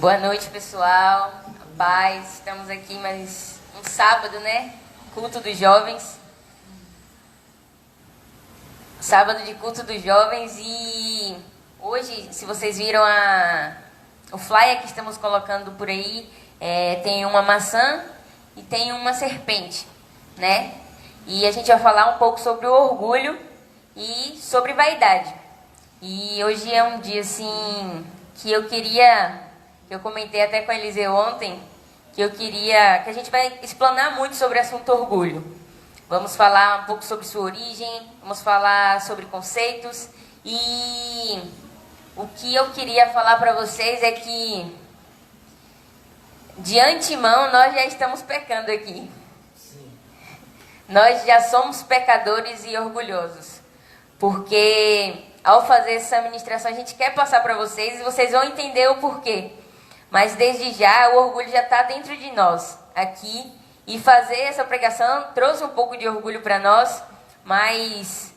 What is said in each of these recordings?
Boa noite, pessoal. Paz, estamos aqui mais um sábado, né? Culto dos jovens. Sábado de culto dos jovens. E hoje, se vocês viram o flyer que estamos colocando por aí, tem uma maçã e tem uma serpente, né? E a gente vai falar um pouco sobre o orgulho e sobre vaidade. E hoje é um dia, assim, que eu comentei até com a Eliseu ontem, que a gente vai explanar muito sobre o assunto orgulho. Vamos falar um pouco sobre sua origem, vamos falar sobre conceitos. E o que eu queria falar para vocês é que, de antemão, nós já estamos pecando aqui. Nós já somos pecadores e orgulhosos. Porque ao fazer essa ministração, a gente quer passar para vocês e vocês vão entender o porquê. Mas desde já, o orgulho já está dentro de nós, aqui. E fazer essa pregação trouxe um pouco de orgulho para nós, mas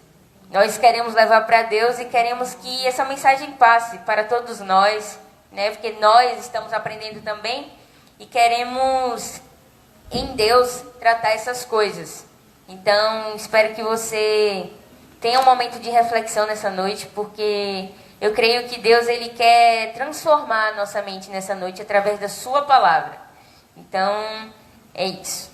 nós queremos levar para Deus e queremos que essa mensagem passe para todos nós, né? Porque nós estamos aprendendo também e queremos, em Deus, tratar essas coisas. Então, espero que você tenha um momento de reflexão nessa noite, porque eu creio que Deus ele quer transformar a nossa mente nessa noite através da sua palavra. Então, é isso.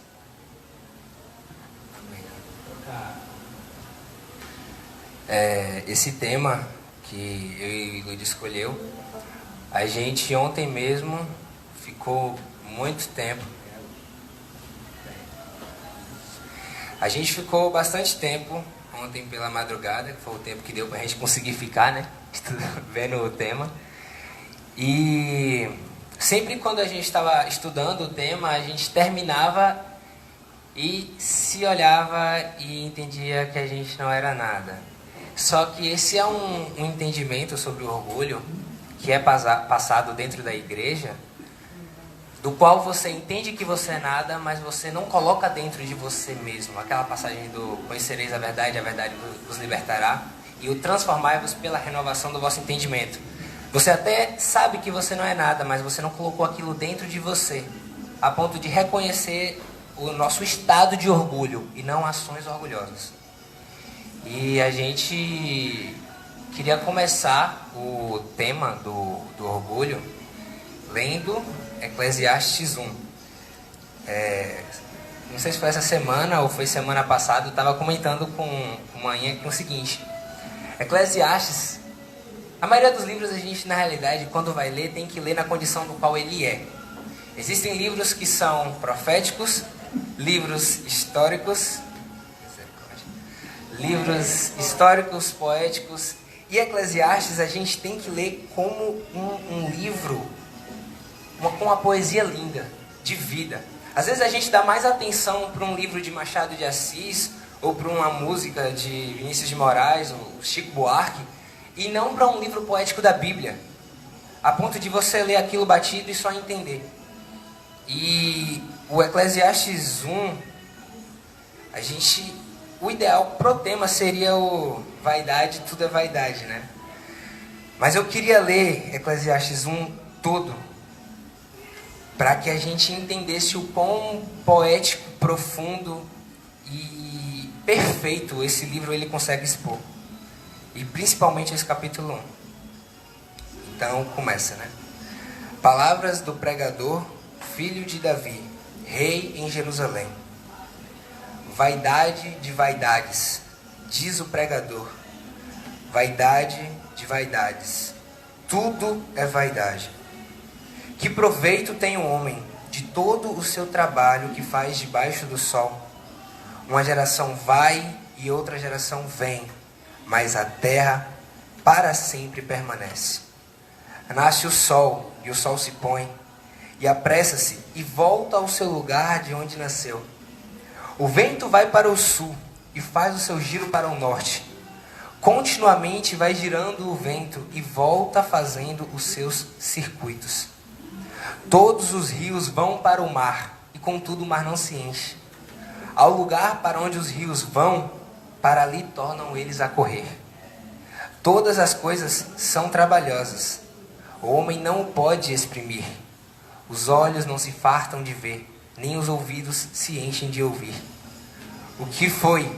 Esse tema que eu e o Luiz escolheu, a gente ontem mesmo ficou muito tempo. A gente ficou bastante tempo ontem pela madrugada, que foi o tempo que deu pra gente conseguir ficar, né? Vendo o tema. E sempre quando a gente estava estudando o tema, a gente terminava e se olhava e entendia que a gente não era nada. Só que esse é um entendimento sobre o orgulho que é passado dentro da igreja, do qual você entende que você é nada, mas você não coloca dentro de você mesmo. Aquela passagem do conhecereis a verdade vos libertará, e o transformai-vos pela renovação do vosso entendimento. Você até sabe que você não é nada, mas você não colocou aquilo dentro de você, a ponto de reconhecer o nosso estado de orgulho e não ações orgulhosas. E a gente queria começar o tema do orgulho lendo Eclesiastes 1. Não sei se foi essa semana ou foi semana passada, eu estava comentando com manhã o seguinte: Eclesiastes, a maioria dos livros a gente, na realidade, quando vai ler, tem que ler na condição do qual ele é. Existem livros que são proféticos, livros históricos, poéticos, e Eclesiastes a gente tem que ler como um livro com uma poesia linda, de vida. Às vezes a gente dá mais atenção para um livro de Machado de Assis, ou para uma música de Vinícius de Moraes, ou Chico Buarque, e não para um livro poético da Bíblia, a ponto de você ler aquilo batido e só entender. E o Eclesiastes 1, o ideal pro tema seria o vaidade, tudo é vaidade, né? Mas eu queria ler Eclesiastes 1 todo, para que a gente entendesse o quão poético, profundo e perfeito esse livro ele consegue expor. E principalmente esse capítulo 1. Então começa, né? Palavras do pregador, filho de Davi, rei em Jerusalém. Vaidade de vaidades, diz o pregador. Vaidade de vaidades, tudo é vaidade. Que proveito tem o homem de todo o seu trabalho que faz debaixo do sol? Uma geração vai e outra geração vem, mas a terra para sempre permanece. Nasce o sol e o sol se põe, e apressa-se e volta ao seu lugar de onde nasceu. O vento vai para o sul e faz o seu giro para o norte. Continuamente vai girando o vento e volta fazendo os seus circuitos. Todos os rios vão para o mar, e contudo o mar não se enche. Ao lugar para onde os rios vão, para ali tornam eles a correr. Todas as coisas são trabalhosas. O homem não o pode exprimir. Os olhos não se fartam de ver, nem os ouvidos se enchem de ouvir. O que foi,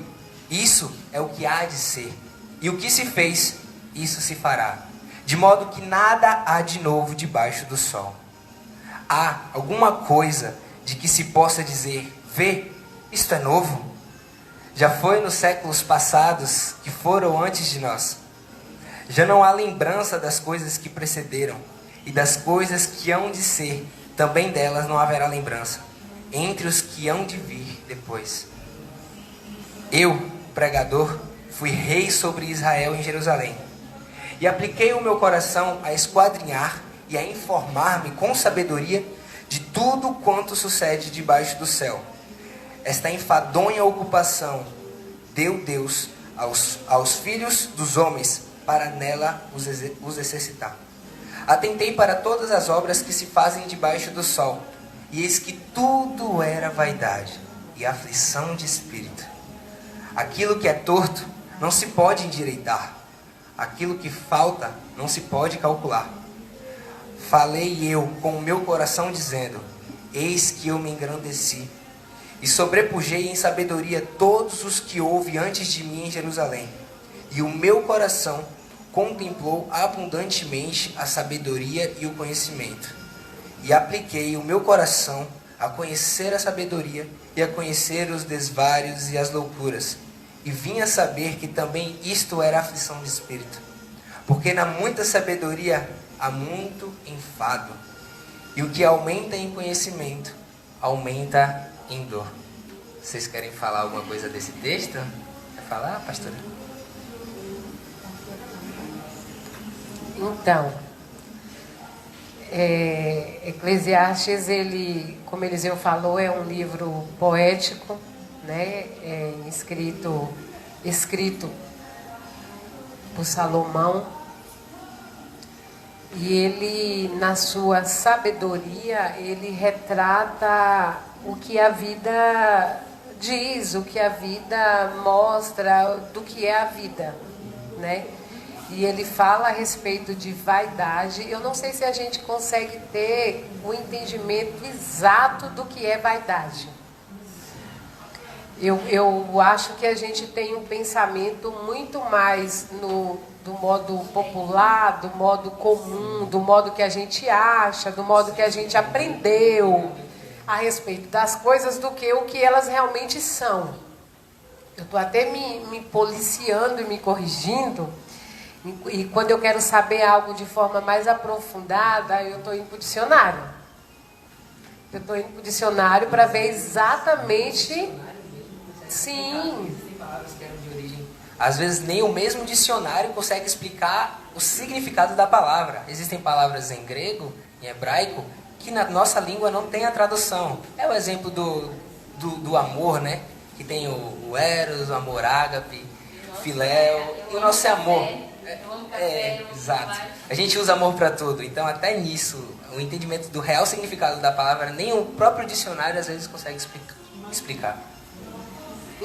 isso é o que há de ser. E o que se fez, isso se fará. De modo que nada há de novo debaixo do sol. Há alguma coisa de que se possa dizer, vê, isto é novo? Já foi nos séculos passados que foram antes de nós. Já não há lembrança das coisas que precederam, e das coisas que hão de ser, também delas não haverá lembrança, entre os que hão de vir depois. Eu, pregador, fui rei sobre Israel em Jerusalém, e apliquei o meu coração a esquadrinhar e a informar-me com sabedoria de tudo quanto sucede debaixo do céu. Esta enfadonha ocupação deu Deus aos filhos dos homens para nela os exercitar. Atentei para todas as obras que se fazem debaixo do sol, e eis que tudo era vaidade e aflição de espírito. Aquilo que é torto não se pode endireitar, aquilo que falta não se pode calcular. Falei eu com o meu coração dizendo, eis que eu me engrandeci, e sobrepujei em sabedoria todos os que houve antes de mim em Jerusalém. E o meu coração contemplou abundantemente a sabedoria e o conhecimento. E apliquei o meu coração a conhecer a sabedoria e a conhecer os desvários e as loucuras. E vim a saber que também isto era aflição de espírito. Porque na muita sabedoria há muito enfado. E o que aumenta em conhecimento, aumenta em dor. Vocês querem falar alguma coisa desse texto? Quer falar, pastora? Então, Eclesiastes, ele, como Eliseu falou, é um livro poético, né? Escrito por Salomão. E ele, na sua sabedoria, ele retrata o que a vida diz, o que a vida mostra, do que é a vida, né? E ele fala a respeito de vaidade. Eu não sei se a gente consegue ter o entendimento exato do que é vaidade. Eu acho que a gente tem um pensamento muito mais do modo popular, do modo comum, do modo que a gente acha, do modo que a gente aprendeu a respeito das coisas do que o que elas realmente são. Eu estou até me policiando e me corrigindo. E quando eu quero saber algo de forma mais aprofundada, eu estou indo para o dicionário. Eu estou indo para o dicionário para ver exatamente... Sim. Às vezes nem o mesmo dicionário consegue explicar o significado da palavra. Existem palavras em grego, em hebraico, que na nossa língua não tem a tradução. É o exemplo do amor, né? Que tem o eros, o amor ágape, filéu, e o nosso amor. Exato. A gente usa amor para tudo. Então, até nisso, o entendimento do real significado da palavra, nem o próprio dicionário às vezes consegue explicar.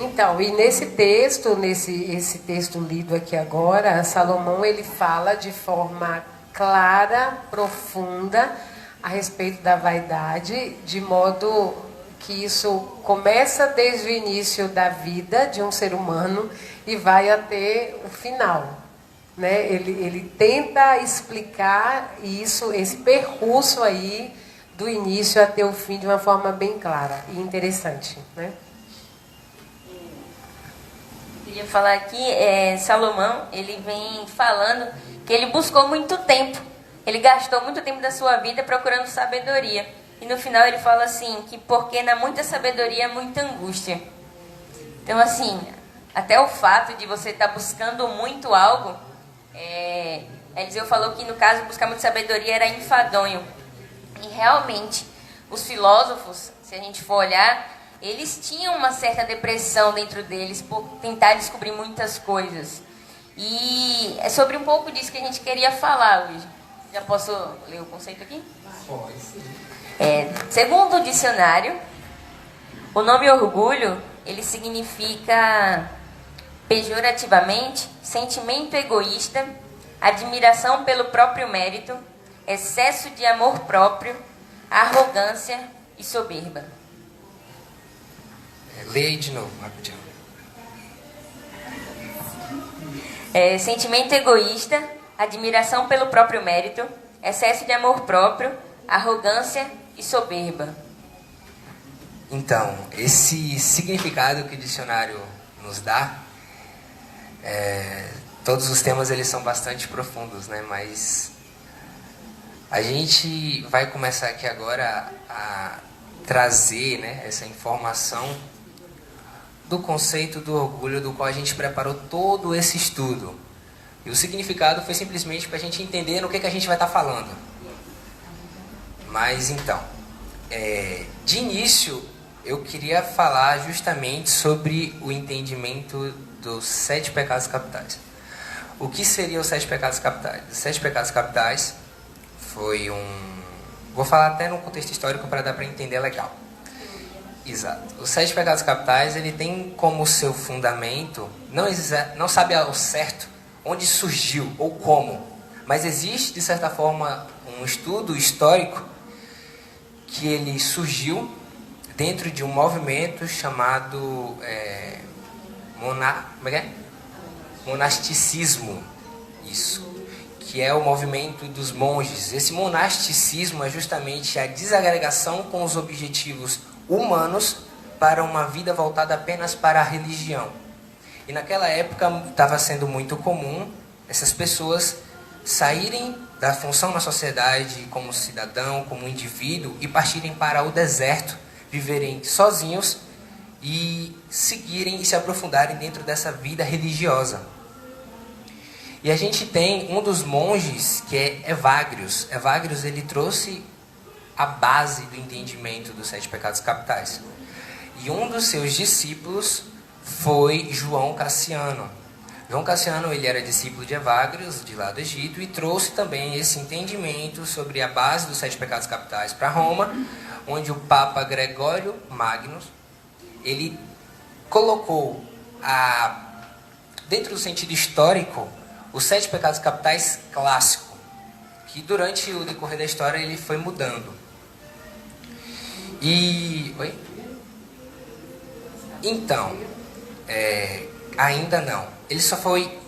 Então, e nesse texto, esse texto lido aqui agora, Salomão, ele fala de forma clara, profunda, a respeito da vaidade, de modo que isso começa desde o início da vida de um ser humano e vai até o final. Né? Ele tenta explicar isso, esse percurso aí, do início até o fim, de uma forma bem clara e interessante, né? Queria falar aqui, Salomão, ele vem falando que ele buscou muito tempo, ele gastou muito tempo da sua vida procurando sabedoria. E no final ele fala assim, que porque na muita sabedoria há muita angústia. Então assim, até o fato de você estar buscando muito algo, Eliseu falou que no caso buscar muita sabedoria era enfadonho. E realmente, os filósofos, se a gente for olhar, eles tinham uma certa depressão dentro deles por tentar descobrir muitas coisas. E é sobre um pouco disso que a gente queria falar hoje. Já posso ler o conceito aqui? Pode. Segundo o dicionário, o nome orgulho, ele significa pejorativamente sentimento egoísta, admiração pelo próprio mérito, excesso de amor próprio, arrogância e soberba. Leia aí de novo, rapidinho. Sentimento egoísta, admiração pelo próprio mérito, excesso de amor próprio, arrogância e soberba. Então, esse significado que o dicionário nos dá, todos os temas eles são bastante profundos, né? Mas a gente vai começar aqui agora a trazer, né, essa informação do conceito do orgulho, do qual a gente preparou todo esse estudo. E o significado foi simplesmente para a gente entender no que a gente vai estar falando. Mas então, de início, eu queria falar justamente sobre o entendimento dos 7 pecados capitais. O que seriam os 7 pecados capitais? Os 7 pecados capitais foi Vou falar até no contexto histórico para dar para entender legal. Exato. Os 7 pecados capitais, ele tem como seu fundamento, não sabe ao certo onde surgiu ou como, mas existe, de certa forma, um estudo histórico que ele surgiu dentro de um movimento chamado monasticismo. Isso. Que é o movimento dos monges. Esse monasticismo é justamente a desagregação com os objetivos humanos para uma vida voltada apenas para a religião. E naquela época estava sendo muito comum essas pessoas saírem da função na sociedade como cidadão, como indivíduo e partirem para o deserto, viverem sozinhos e seguirem e se aprofundarem dentro dessa vida religiosa. E a gente tem um dos monges que é Evagrius. Evagrius, ele trouxe a base do entendimento dos 7 pecados capitais. E um dos seus discípulos foi João Cassiano. João Cassiano, ele era discípulo de Evagrius, de lá do Egito, e trouxe também esse entendimento sobre a base dos 7 pecados capitais para Roma, onde o Papa Gregório Magnus, ele colocou, dentro do sentido histórico, os 7 pecados capitais clássicos, que durante o decorrer da história ele foi mudando. Então, ainda não. Ele só foi...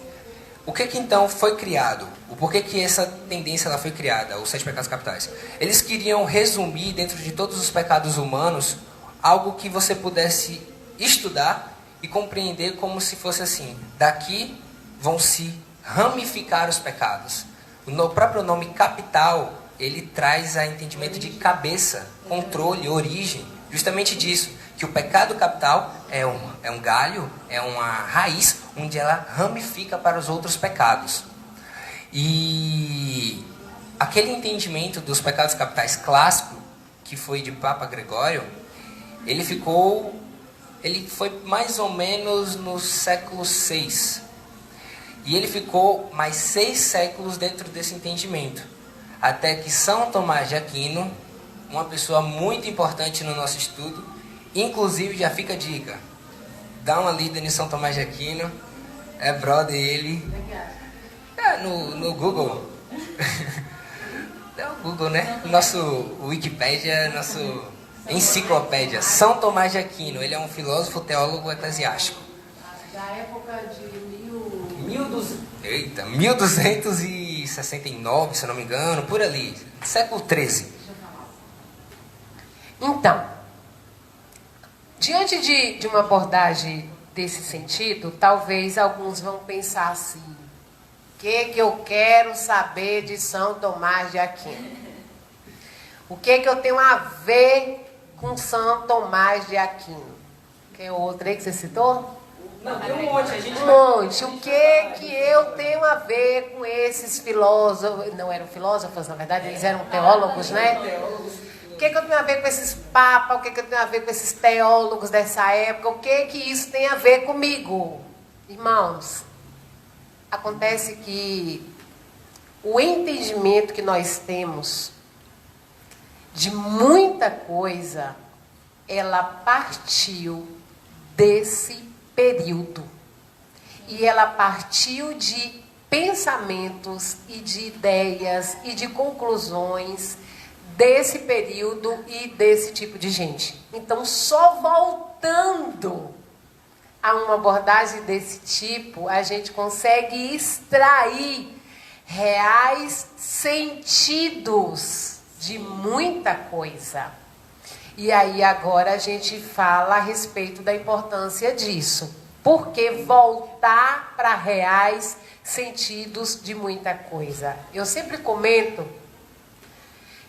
O que então foi criado? O porquê que essa tendência ela foi criada, os 7 pecados capitais? Eles queriam resumir dentro de todos os pecados humanos algo que você pudesse estudar e compreender como se fosse assim. Daqui vão se ramificar os pecados. O próprio nome capital, ele traz a entendimento de cabeça, controle, origem, justamente disso, que o pecado capital é um galho, é uma raiz, onde ela ramifica para os outros pecados. E aquele entendimento dos pecados capitais clássico, que foi de Papa Gregório, ele foi mais ou menos no século VI. E ele ficou mais 6 séculos dentro desse entendimento. Até que São Tomás de Aquino, uma pessoa muito importante no nosso estudo, inclusive já fica a dica, dá uma lida em São Tomás de Aquino, é brother ele, no Google, é o Google, né? Nosso Wikipédia, nosso enciclopédia, São Tomás de Aquino, ele é um filósofo, teólogo eclesiástico. Da época de 1269, se eu não me engano, por ali, século XIII. Então, diante de uma abordagem desse sentido, talvez alguns vão pensar assim: o que eu quero saber de São Tomás de Aquino? O que eu tenho a ver com São Tomás de Aquino? Que outro aí que você citou? Não, tem um monte, a gente um monte. O que eu tenho a ver com esses filósofos? Não eram filósofos, na verdade, eles eram teólogos, né? O que eu tenho a ver com esses papas? O que eu tenho a ver com esses teólogos dessa época? O que isso tem a ver comigo? Irmãos, acontece que o entendimento que nós temos de muita coisa, ela partiu desse período. E ela partiu de pensamentos e de ideias e de conclusões desse período e desse tipo de gente. Então, só voltando a uma abordagem desse tipo, a gente consegue extrair reais sentidos de muita coisa. E aí agora a gente fala a respeito da importância disso. Porque voltar para reais sentidos de muita coisa. Eu sempre comento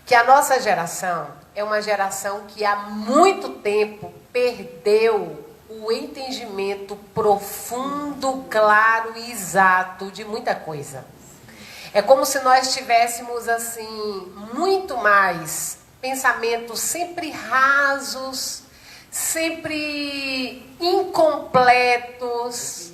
que a nossa geração é uma geração que há muito tempo perdeu o entendimento profundo, claro e exato de muita coisa. É como se nós tivéssemos assim muito mais pensamentos sempre rasos, sempre incompletos.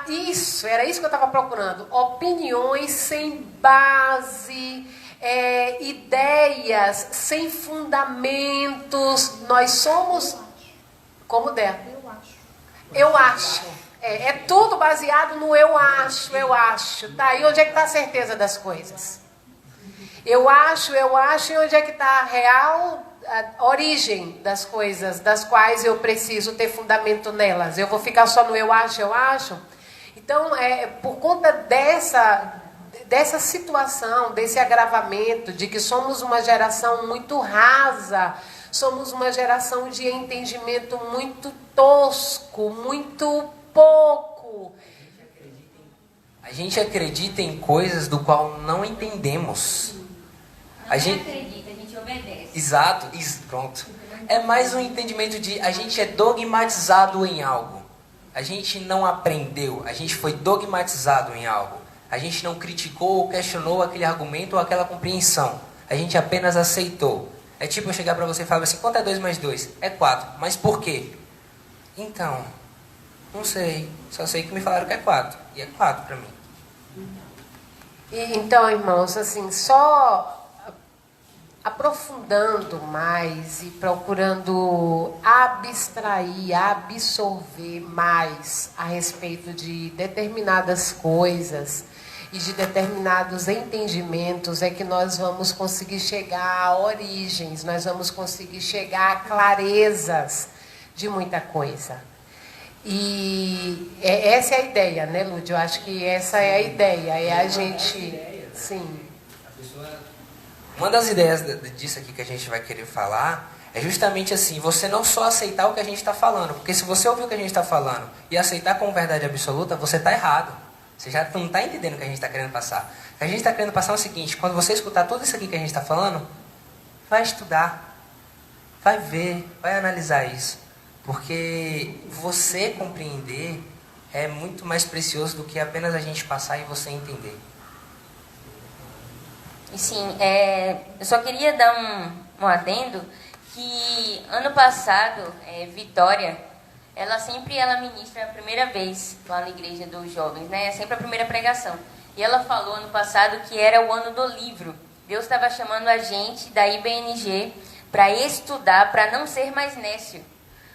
Isso, era isso que eu estava procurando. Opiniões sem base, ideias sem fundamentos. Nós somos... Como der? Eu acho. É tudo baseado no eu acho. Tá, e onde é que está a certeza das coisas? Eu acho, e onde é que está a real a origem das coisas, das quais eu preciso ter fundamento nelas? Eu vou ficar só no eu acho? Então, por conta dessa situação, desse agravamento, de que somos uma geração muito rasa, somos uma geração de entendimento muito tosco, muito pouco. A gente acredita em coisas do qual não entendemos. A gente acredita, a gente obedece. Exato, pronto. É mais um entendimento de a gente é dogmatizado em algo. A gente não aprendeu, a gente foi dogmatizado em algo. A gente não criticou ou questionou aquele argumento ou aquela compreensão. A gente apenas aceitou. É tipo eu chegar pra você e falar assim, quanto é 2 mais 2? É 4. Mas por quê? Então, não sei. Só sei que me falaram que é 4. E é 4 pra mim. Então, irmãos, assim, só aprofundando mais e procurando abstrair, absorver mais a respeito de determinadas coisas e de determinados entendimentos, é que nós vamos conseguir chegar a origens, nós vamos conseguir chegar a clarezas de muita coisa. E essa é a ideia, né, Lúdio? Eu acho que essa é a ideia, é a gente... Sim. Uma das ideias disso aqui que a gente vai querer falar é justamente assim, você não só aceitar o que a gente está falando, porque se você ouvir o que a gente está falando e aceitar como verdade absoluta, você está errado. Você já não está entendendo o que a gente está querendo passar. O que a gente está querendo passar é o seguinte, quando você escutar tudo isso aqui que a gente está falando, vai estudar, vai ver, vai analisar isso. Porque você compreender é muito mais precioso do que apenas a gente passar e você entender. E sim, eu só queria dar um adendo que ano passado, Vitória, ela ministra a primeira vez lá na igreja dos jovens, né? É sempre a primeira pregação. E ela falou ano passado que era o ano do livro. Deus estava chamando a gente da IBNG para estudar, para não ser mais nécio,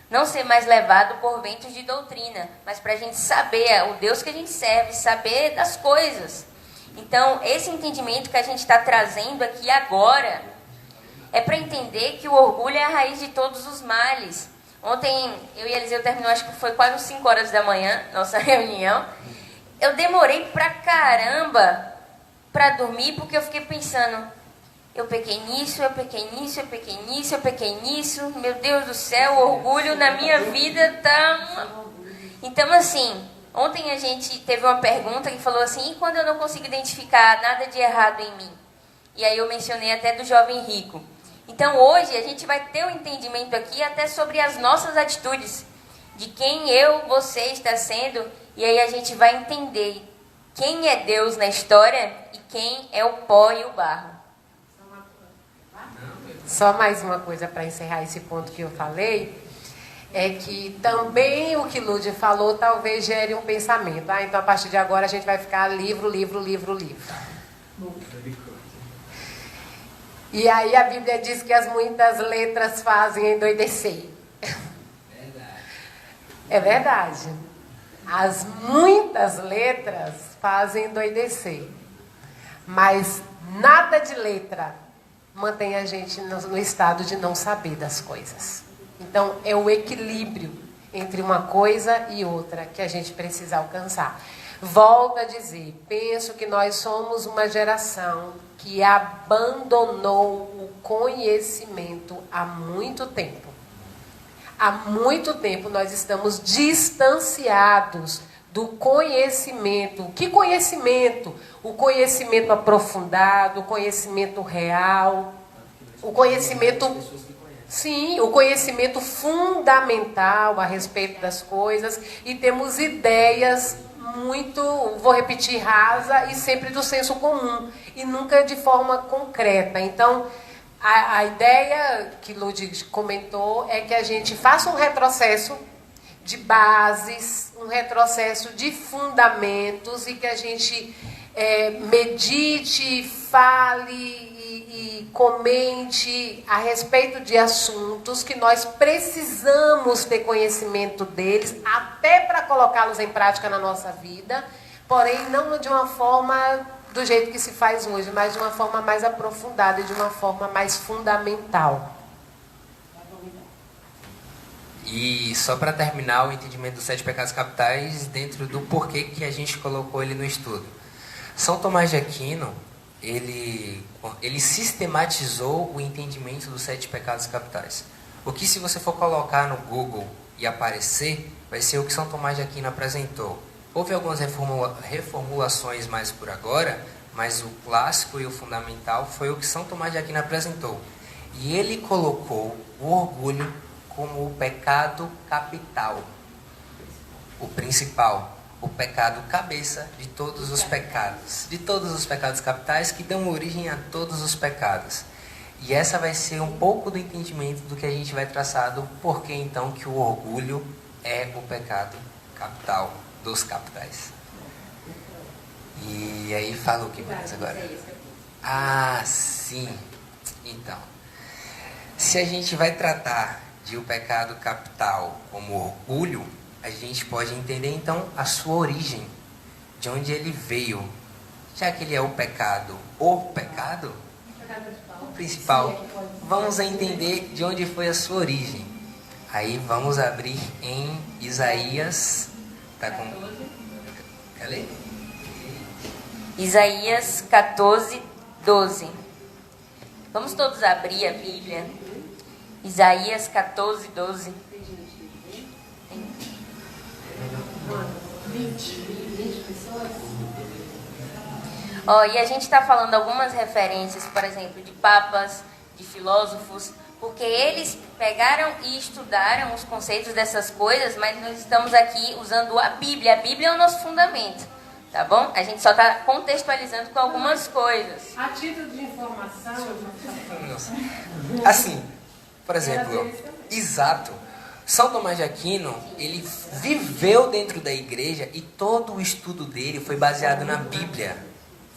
não ser mais levado por ventos de doutrina, mas para a gente saber o Deus que a gente serve, saber das coisas. Então, esse entendimento que a gente está trazendo aqui agora é para entender que o orgulho é a raiz de todos os males. Ontem, eu e Eliseu terminou, acho que foi quase 5 horas da manhã, nossa reunião. Eu demorei pra caramba para dormir, porque eu fiquei pensando, eu pequei nisso, eu pequei nisso, eu pequei nisso, eu pequei nisso. Meu Deus do céu, o orgulho na minha vida tá... Então, assim... Ontem a gente teve uma pergunta que falou assim, e quando eu não consigo identificar nada de errado em mim? E aí eu mencionei até do jovem rico. Então hoje a gente vai ter um entendimento aqui até sobre as nossas atitudes, de quem você está sendo, e aí a gente vai entender quem é Deus na história e quem é o pó e o barro. Só mais uma coisa para encerrar esse ponto que eu falei. É que também o que Lúdia falou talvez gere um pensamento. Então a partir de agora a gente vai ficar livro. E aí a Bíblia diz que as muitas letras fazem endoidecer. É verdade. As muitas letras fazem endoidecer, mas nada de letra mantém a gente no estado de não saber das coisas. Então, é o equilíbrio entre uma coisa e outra que a gente precisa alcançar. Volto a dizer, penso que nós somos uma geração que abandonou o conhecimento há muito tempo. Há muito tempo nós estamos distanciados do conhecimento. Que conhecimento? O conhecimento aprofundado, o conhecimento real, o conhecimento... Sim, o conhecimento fundamental a respeito das coisas, e temos ideias muito, vou repetir, rasa e sempre do senso comum, e nunca de forma concreta. Então, a ideia que Lud comentou é que a gente faça um retrocesso de bases, um retrocesso de fundamentos, e que a gente medite, fale e comente a respeito de assuntos que nós precisamos ter conhecimento deles, até para colocá-los em prática na nossa vida, porém não de uma forma do jeito que se faz hoje, mas de uma forma mais aprofundada e de uma forma mais fundamental. E só para terminar o entendimento dos 7 pecados capitais, dentro do porquê que a gente colocou ele no estudo. São Tomás de Aquino, ele sistematizou o entendimento dos 7 pecados capitais. O que, se você for colocar no Google e aparecer, vai ser o que São Tomás de Aquino apresentou. Houve algumas reformulações mais por agora, mas o clássico e o fundamental foi o que São Tomás de Aquino apresentou. E ele colocou o orgulho como o pecado capital, o principal, o pecado cabeça de todos os pecados capitais que dão origem a todos os pecados. E essa vai ser um pouco do entendimento do que a gente vai traçar do porquê então que o orgulho é o pecado capital dos capitais. E aí fala o que mais agora? Ah, sim. Então, se a gente vai tratar de o pecado capital como orgulho, a gente pode entender então a sua origem, de onde ele veio. Já que ele é o pecado, o principal, vamos entender de onde foi a sua origem. Aí vamos abrir em Isaías, tá com... Quer ler? Isaías 14, 12. Vamos todos abrir a Bíblia. Isaías 14, 12. E a gente está falando algumas referências, por exemplo, de papas, de filósofos, porque eles pegaram e estudaram os conceitos dessas coisas, mas nós estamos aqui usando a Bíblia. A Bíblia é o nosso fundamento, tá bom? A gente só está contextualizando com algumas coisas. A título de informação... Assim, por exemplo, exato. São Tomás de Aquino, ele viveu dentro da igreja e todo o estudo dele foi baseado na Bíblia.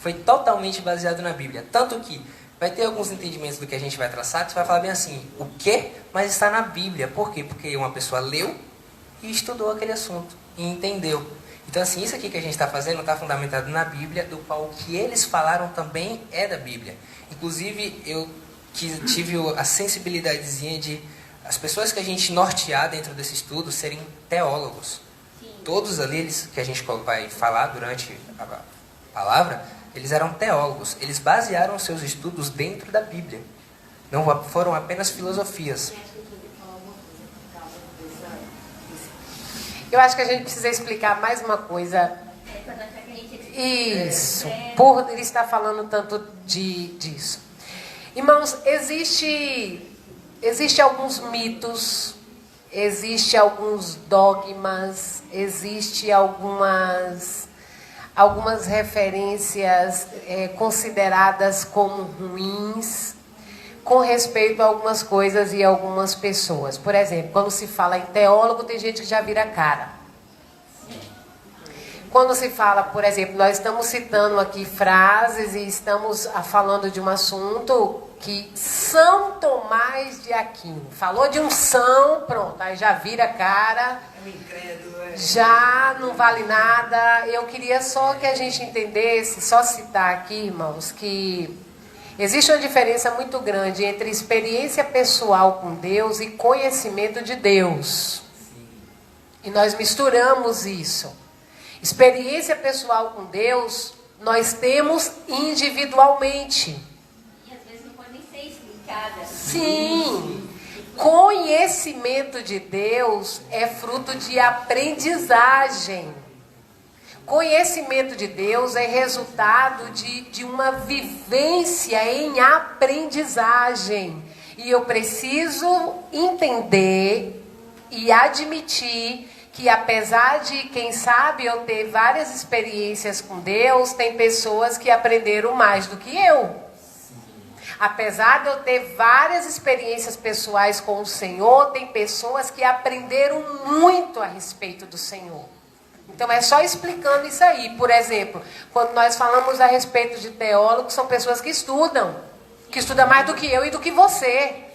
Foi totalmente baseado na Bíblia. Tanto que vai ter alguns entendimentos do que a gente vai traçar, que você vai falar bem assim, o quê? Mas está na Bíblia. Por quê? Porque uma pessoa leu e estudou aquele assunto e entendeu. Então, assim, isso aqui que a gente está fazendo está fundamentado na Bíblia, do qual o que eles falaram também é da Bíblia. Inclusive, eu tive a sensibilidadezinha de as pessoas que a gente nortear dentro desse estudo serem teólogos. Sim. Todos ali que a gente vai falar durante a palavra, eles eram teólogos. Eles basearam seus estudos dentro da Bíblia. Não foram apenas filosofias. Eu acho que a gente precisa explicar mais uma coisa. Isso. Por ele estar falando tanto disso. Irmãos, existe alguns mitos, existe alguns dogmas, existe algumas referências consideradas como ruins com respeito a algumas coisas e algumas pessoas. Por exemplo, quando se fala em teólogo, tem gente que já vira cara. Quando se fala, por exemplo, nós estamos citando aqui frases e estamos falando de um assunto, que São Tomás de Aquino, falou de unção, pronto, aí já vira a cara, já não vale nada. Eu queria só que a gente entendesse, só citar aqui, irmãos, que existe uma diferença muito grande entre experiência pessoal com Deus e conhecimento de Deus. E nós misturamos isso. Experiência pessoal com Deus, nós temos individualmente. E às vezes não pode nem ser explicada. Sim. Conhecimento de Deus é fruto de aprendizagem. Conhecimento de Deus é resultado de uma vivência em aprendizagem. E eu preciso entender e admitir que, apesar de, quem sabe, eu ter várias experiências com Deus, tem pessoas que aprenderam mais do que eu. Apesar de eu ter várias experiências pessoais com o Senhor, tem pessoas que aprenderam muito a respeito do Senhor. Então, é só explicando isso aí. Por exemplo, quando nós falamos a respeito de teólogos, são pessoas que estudam mais do que eu e do que você.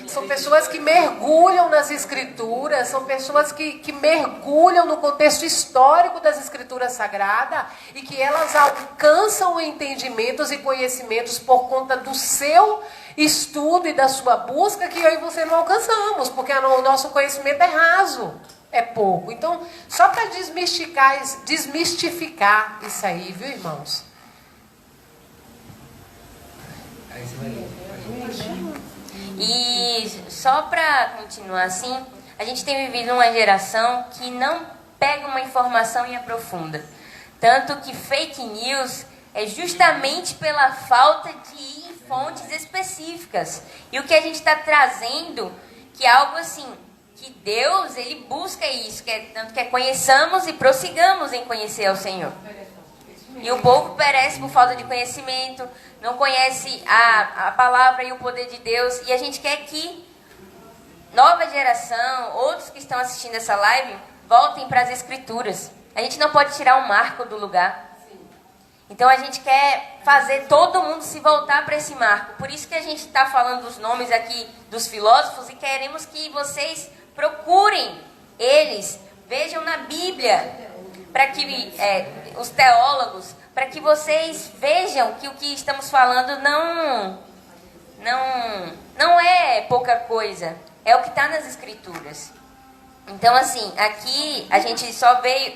São pessoas que mergulham nas Escrituras, são pessoas que mergulham no contexto histórico das Escrituras Sagradas e que elas alcançam entendimentos e conhecimentos por conta do seu estudo e da sua busca que eu e você não alcançamos, porque o nosso conhecimento é raso, é pouco. Então, só para desmistificar isso aí, viu, irmãos? Aí você vai ler. E só para continuar assim, a gente tem vivido uma geração que não pega uma informação e aprofunda. Tanto que fake news é justamente pela falta de ir em fontes específicas. E o que a gente está trazendo, que é algo assim, que Deus, ele busca isso, tanto que conheçamos e prossigamos em conhecer ao Senhor. E o povo perece por falta de conhecimento, não conhece a palavra e o poder de Deus. E a gente quer que nova geração, outros que estão assistindo essa live, voltem para as Escrituras. A gente não pode tirar um marco do lugar. Então a gente quer fazer todo mundo se voltar para esse marco. Por isso que a gente está falando dos nomes aqui dos filósofos e queremos que vocês procurem eles, vejam na Bíblia, para que os teólogos, para que vocês vejam que o que estamos falando não é pouca coisa, é o que está nas Escrituras. Então, assim, aqui a gente só veio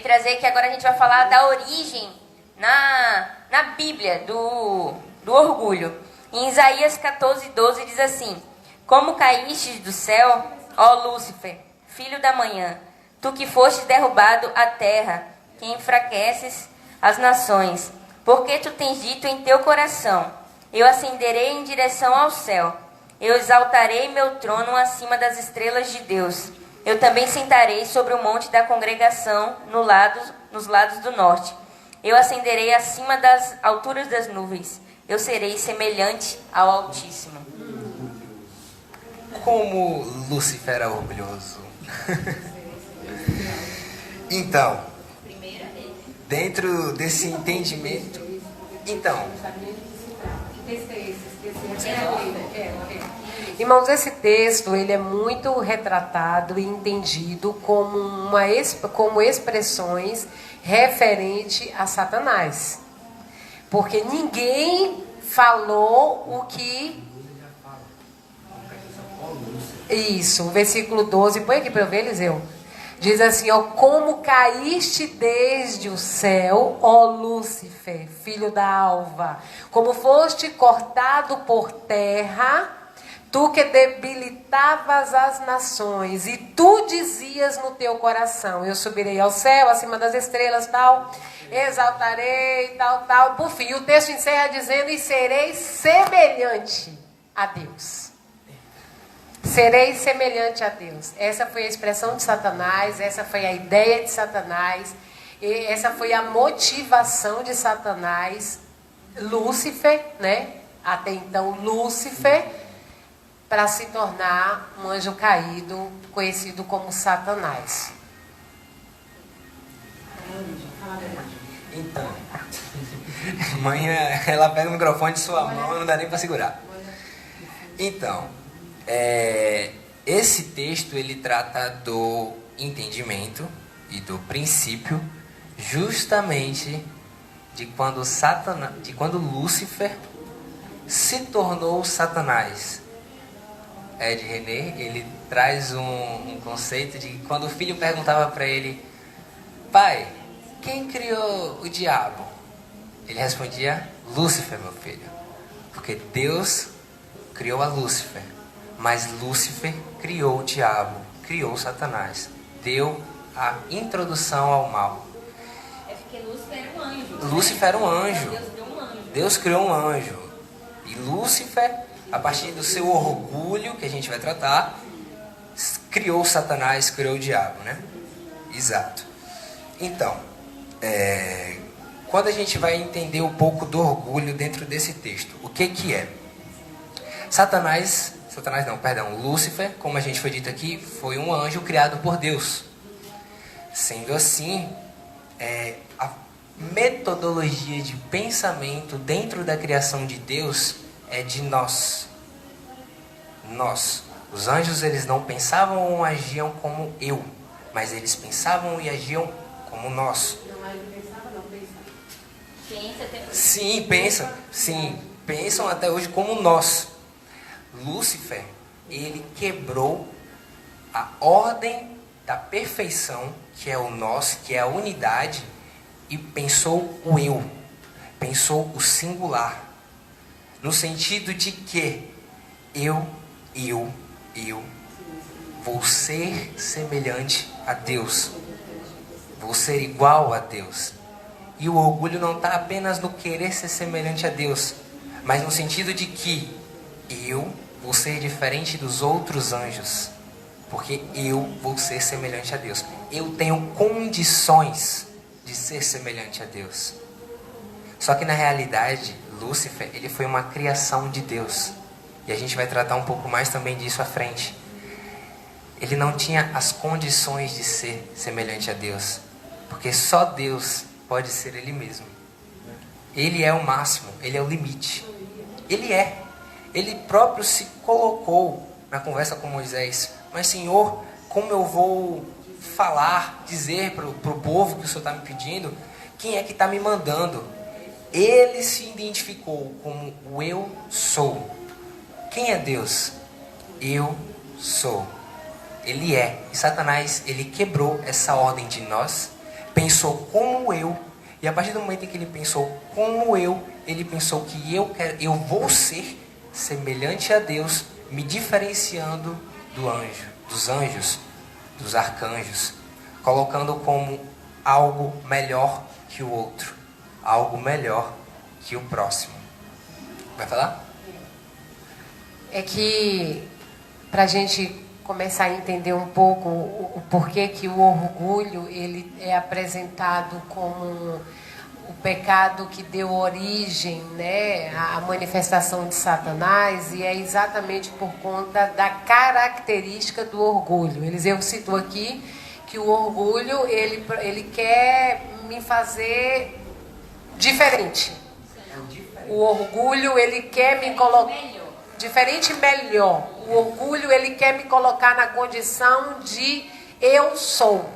trazer que agora a gente vai falar da origem na Bíblia do orgulho. Em Isaías 14:12 diz assim: como caíste do céu, ó Lúcifer, filho da manhã, tu que fostes derrubado à terra, que enfraqueces as nações, porque tu tens dito em teu coração: eu ascenderei em direção ao céu, eu exaltarei meu trono acima das estrelas de Deus, eu também sentarei sobre o monte da congregação nos lados do norte, eu ascenderei acima das alturas das nuvens, eu serei semelhante ao Altíssimo. Como Lúcifer era orgulhoso. Então, dentro desse entendimento, irmãos, esse texto ele é muito retratado e entendido como expressões referente a Satanás, porque ninguém falou o que... Isso, o versículo 12, põe aqui para eu ver, Eliseu. Diz assim, ó: como caíste desde o céu, ó Lúcifer, filho da alva, como foste cortado por terra, tu que debilitavas as nações, e tu dizias no teu coração: eu subirei ao céu, acima das estrelas, tal, exaltarei, tal. Por fim, o texto encerra dizendo: e serei semelhante a Deus. Serei semelhante a Deus. Essa foi a expressão de Satanás, essa foi a ideia de Satanás, essa foi a motivação de Satanás, Lúcifer, né? Até então Lúcifer, para se tornar um anjo caído, conhecido como Satanás. Então, Mãe, ela pega o microfone de sua mão e não dá nem para segurar. Então, esse texto ele trata do entendimento e do princípio justamente de quando Lúcifer se tornou Satanás. Ed René, ele traz um conceito de quando o filho perguntava para ele: pai, quem criou o diabo? Ele respondia: Lúcifer, meu filho. Porque Deus criou a Lúcifer, mas Lúcifer criou o diabo, criou Satanás, deu a introdução ao mal. É porque Lúcifer era um anjo. Lúcifer era um anjo. Deus criou um anjo. Deus criou um anjo. E Lúcifer, a partir do seu orgulho, que a gente vai tratar, criou Satanás, criou o diabo, né? Exato. Então, quando a gente vai entender um pouco do orgulho dentro desse texto, o que é? Lúcifer, como a gente foi dito aqui, foi um anjo criado por Deus. Sendo assim, a metodologia de pensamento dentro da criação de Deus é de nós. Nós. Os anjos, eles não pensavam ou agiam como eu, mas eles pensavam e agiam como nós. Sim, pensam. Sim, pensam até hoje como nós. Lúcifer, ele quebrou a ordem da perfeição, que é o nós, que é a unidade, e pensou o eu, pensou o singular, no sentido de que eu vou ser semelhante a Deus, vou ser igual a Deus. E o orgulho não está apenas no querer ser semelhante a Deus, mas no sentido de que eu vou ser diferente dos outros anjos, porque eu vou ser semelhante a Deus. Eu tenho condições de ser semelhante a Deus. Só que na realidade, Lúcifer, ele foi uma criação de Deus. E a gente vai tratar um pouco mais também disso à frente. Ele não tinha as condições de ser semelhante a Deus, porque só Deus pode ser Ele mesmo. Ele é o máximo, Ele é o limite. Ele próprio se colocou na conversa com Moisés: mas Senhor, como eu vou falar, dizer para o povo que o Senhor está me pedindo? Quem é que está me mandando? Ele se identificou como o eu sou. Quem é Deus? Eu sou. Ele é. E Satanás, ele quebrou essa ordem de nós, pensou como eu, e a partir do momento em que ele pensou como eu, ele pensou que eu vou ser semelhante a Deus, me diferenciando dos anjos, dos arcanjos, colocando como algo melhor que o outro, algo melhor que o próximo. Vai falar? É que, para a gente começar a entender um pouco o porquê que o orgulho ele é apresentado como o pecado que deu origem, né, à manifestação de Satanás, e é exatamente por conta da característica do orgulho. Eu cito aqui que o orgulho ele quer me fazer diferente. O orgulho ele quer me colocar diferente e melhor. O orgulho ele quer me colocar na condição de eu sou.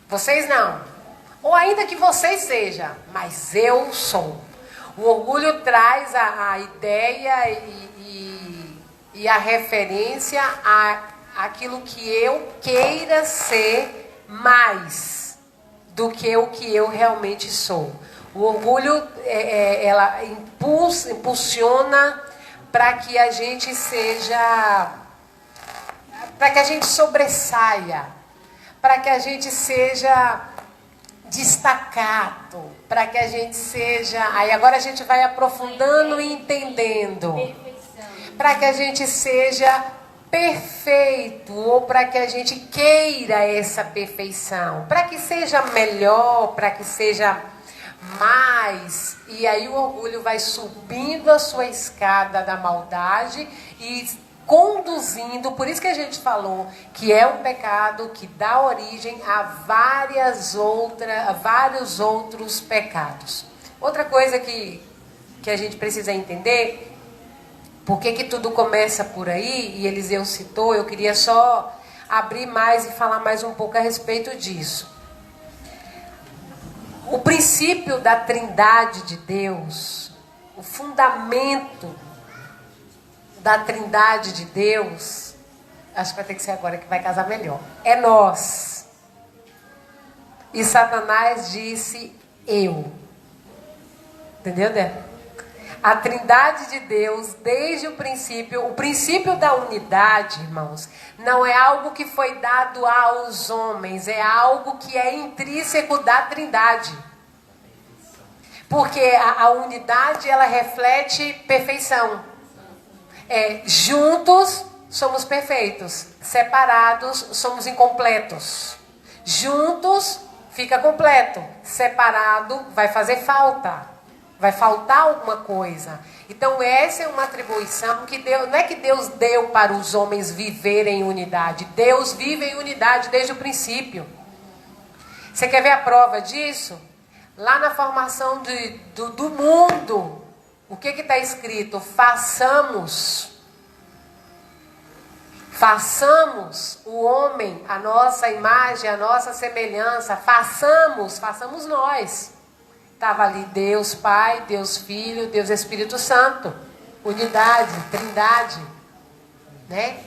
Vocês não. Ou ainda que vocês sejam, mas eu sou. O orgulho traz a ideia e a referência àquilo que eu queira ser mais do que o que eu realmente sou. O orgulho ela impulsiona para que a gente sobressaia, para que a gente seja destacado, para que a gente seja... Aí agora a gente vai aprofundando e entendendo. Para que a gente seja perfeito, ou para que a gente queira essa perfeição, para que seja melhor, para que seja mais. E aí o orgulho vai subindo a sua escada da maldade e conduzindo, por isso que a gente falou que é um pecado que dá origem a vários outros pecados. Outra coisa que a gente precisa entender, por que tudo começa por aí, e Eliseu citou, eu queria só abrir mais e falar mais um pouco a respeito disso. O princípio da Trindade de Deus, o fundamento da Trindade de Deus, acho que vai ter que ser agora que vai casar melhor, é nós. E Satanás disse eu. Entendeu, Dé? A Trindade de Deus, desde o princípio da unidade, irmãos, não é algo que foi dado aos homens, é algo que é intrínseco da Trindade. Porque a unidade, ela reflete perfeição. Juntos somos perfeitos, separados somos incompletos. Juntos fica completo, separado vai fazer falta. Vai faltar alguma coisa. Então essa é uma atribuição que Deus, não é que Deus deu para os homens viverem em unidade. Deus vive em unidade desde o princípio. Você quer ver a prova disso? Lá na formação do mundo, o que está escrito? Façamos o homem, a nossa imagem, a nossa semelhança. Façamos nós. Estava ali Deus Pai, Deus Filho, Deus Espírito Santo. Unidade, Trindade. Né?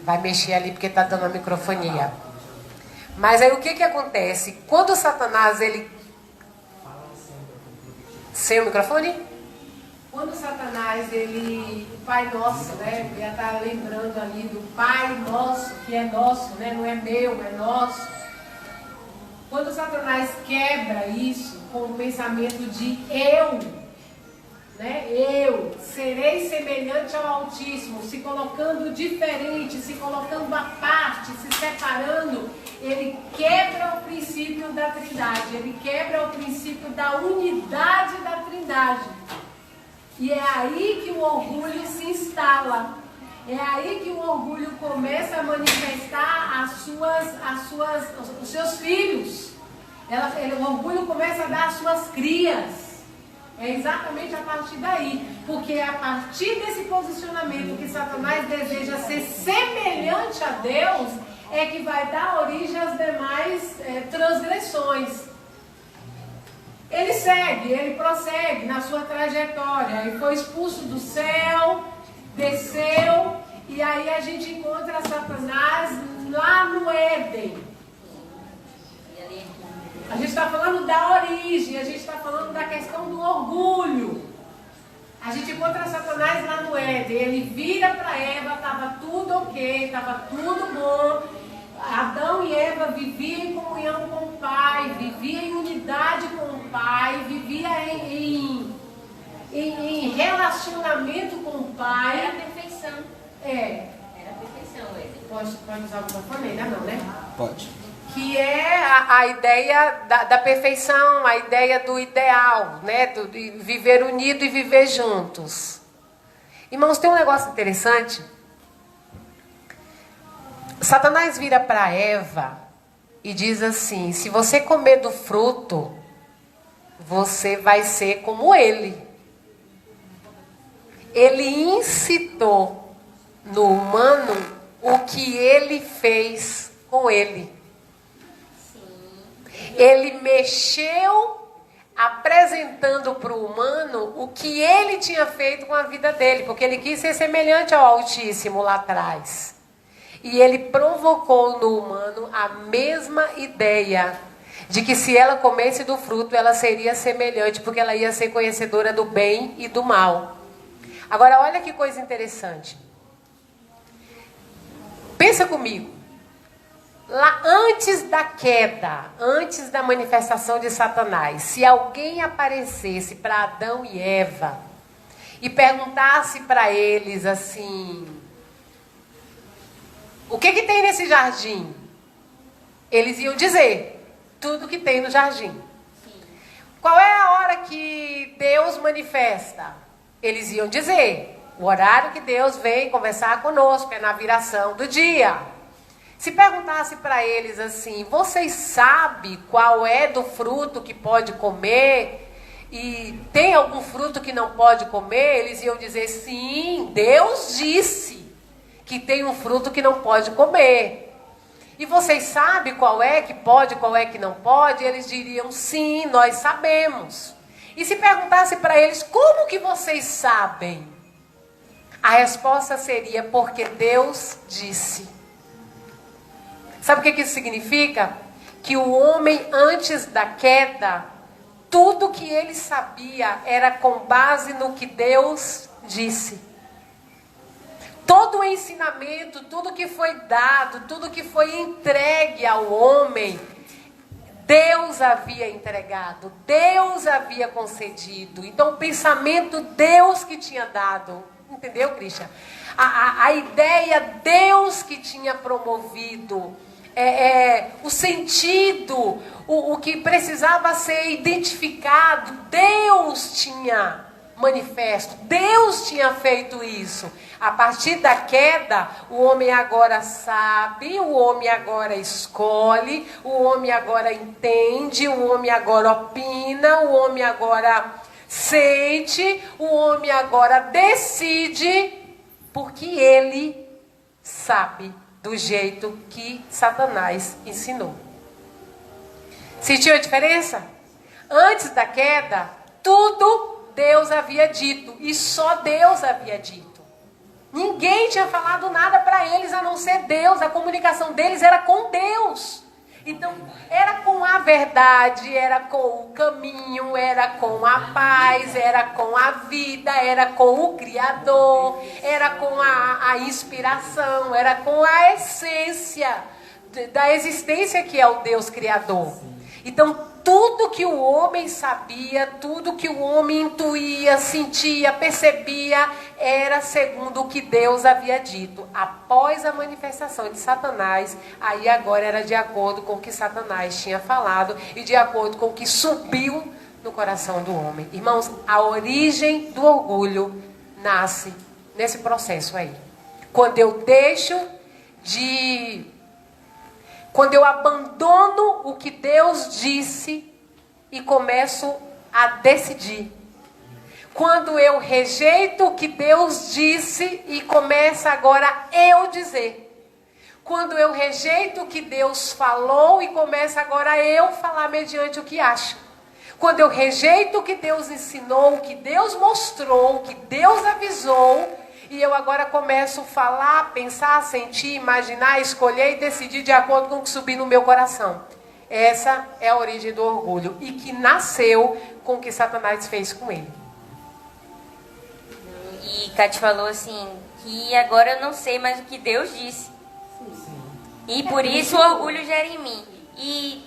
Vai mexer ali porque está dando a microfonia. Mas aí o que acontece? Quando Satanás, ele... Sem o microfone? Quando Satanás, ele... O Pai Nosso, né? Ele está lembrando ali do Pai Nosso, que é nosso, né? Não é meu, é nosso. Quando Satanás quebra isso com o pensamento de eu, né? Eu serei semelhante ao Altíssimo, se colocando diferente, se colocando à parte, se separando, ele quebra o princípio da Trindade, ele quebra o princípio da unidade da Trindade. E é aí que o orgulho se instala. É aí que o orgulho começa a manifestar os seus filhos. O orgulho começa a dar as suas crias. É exatamente a partir daí. Porque é a partir desse posicionamento que Satanás deseja ser semelhante a Deus, é que vai dar origem às demais transgressões. Ele segue, ele prossegue na sua trajetória. Ele foi expulso do céu, desceu, e aí a gente encontra Satanás lá no Éden. A gente está falando da origem, a gente está falando da questão do orgulho. A gente encontra Satanás lá no Éden, ele vira para Eva, estava tudo ok, estava tudo bom. Adão e Eva viviam em comunhão com o Pai, viviam em unidade com o Pai, viviam em relacionamento com o Pai. Era a perfeição. Era a perfeição, Éden. Pode usar o microfone ainda não, né? Pode. Que é a ideia da perfeição, a ideia do ideal, né? De viver unido e viver juntos. Irmãos, tem um negócio interessante. Satanás vira para Eva e diz assim: se você comer do fruto, você vai ser como ele. Ele incitou no humano o que ele fez com ele. Ele mexeu apresentando para o humano o que ele tinha feito com a vida dele, porque ele quis ser semelhante ao Altíssimo lá atrás. E ele provocou no humano a mesma ideia de que se ela comesse do fruto, ela seria semelhante, porque ela ia ser conhecedora do bem e do mal. Agora, olha que coisa interessante. Pensa comigo. Lá antes da queda, antes da manifestação de Satanás, se alguém aparecesse para Adão e Eva e perguntasse para eles assim: o que tem nesse jardim? Eles iam dizer: tudo que tem no jardim. Sim. Qual é a hora que Deus manifesta? Eles iam dizer: o horário que Deus vem conversar conosco é na viração do dia. Se perguntasse para eles assim: vocês sabem qual é do fruto que pode comer? e tem algum fruto que não pode comer, eles iam dizer, sim, Deus disse que tem um fruto que não pode comer. E vocês sabem qual é que pode, qual é que não pode? Eles diriam, sim, nós sabemos. E se perguntasse para eles, como que vocês sabem? A resposta seria, porque Deus disse. Sabe o que isso significa? Que o homem, antes da queda, tudo que ele sabia era com base no que Deus disse. Todo o ensinamento, tudo que foi dado, tudo que foi entregue ao homem, Deus havia entregado, Deus havia concedido. Então, o pensamento, Deus que tinha dado. Entendeu, Cristian? A ideia, Deus que tinha promovido. O sentido, o que precisava ser identificado, Deus tinha manifesto, Deus tinha feito isso. A partir da queda, o homem agora sabe, o homem agora escolhe, o homem agora entende, o homem agora opina, o homem agora sente, o homem agora decide, porque ele sabe do jeito que Satanás ensinou. Sentiu a diferença? Antes da queda, tudo Deus havia dito, e só Deus havia dito. Ninguém tinha falado nada para eles a não ser Deus. A comunicação deles era com Deus. Então, era com a verdade, era com o caminho, era com a paz, era com a vida, era com o Criador, era com a inspiração, era com a essência da existência que é o Deus Criador. Então, tudo que o homem sabia, tudo que o homem intuía, sentia, percebia, era segundo o que Deus havia dito. Após a manifestação de Satanás, aí agora era de acordo com o que Satanás tinha falado e de acordo com o que subiu no coração do homem. Irmãos, a origem do orgulho nasce nesse processo aí. Quando eu abandono o que Deus disse e começo a decidir. Quando eu rejeito o que Deus disse e começa agora eu dizer. Quando eu rejeito o que Deus falou e começa agora eu falar mediante o que acho. Quando eu rejeito o que Deus ensinou, o que Deus mostrou, o que Deus avisou, e eu agora começo a falar, pensar, sentir, imaginar, escolher e decidir de acordo com o que subir no meu coração. Essa é a origem do orgulho e que nasceu com o que Satanás fez com ele. E Cate falou assim, que agora eu não sei mais o que Deus disse. E por isso o orgulho gera em mim. E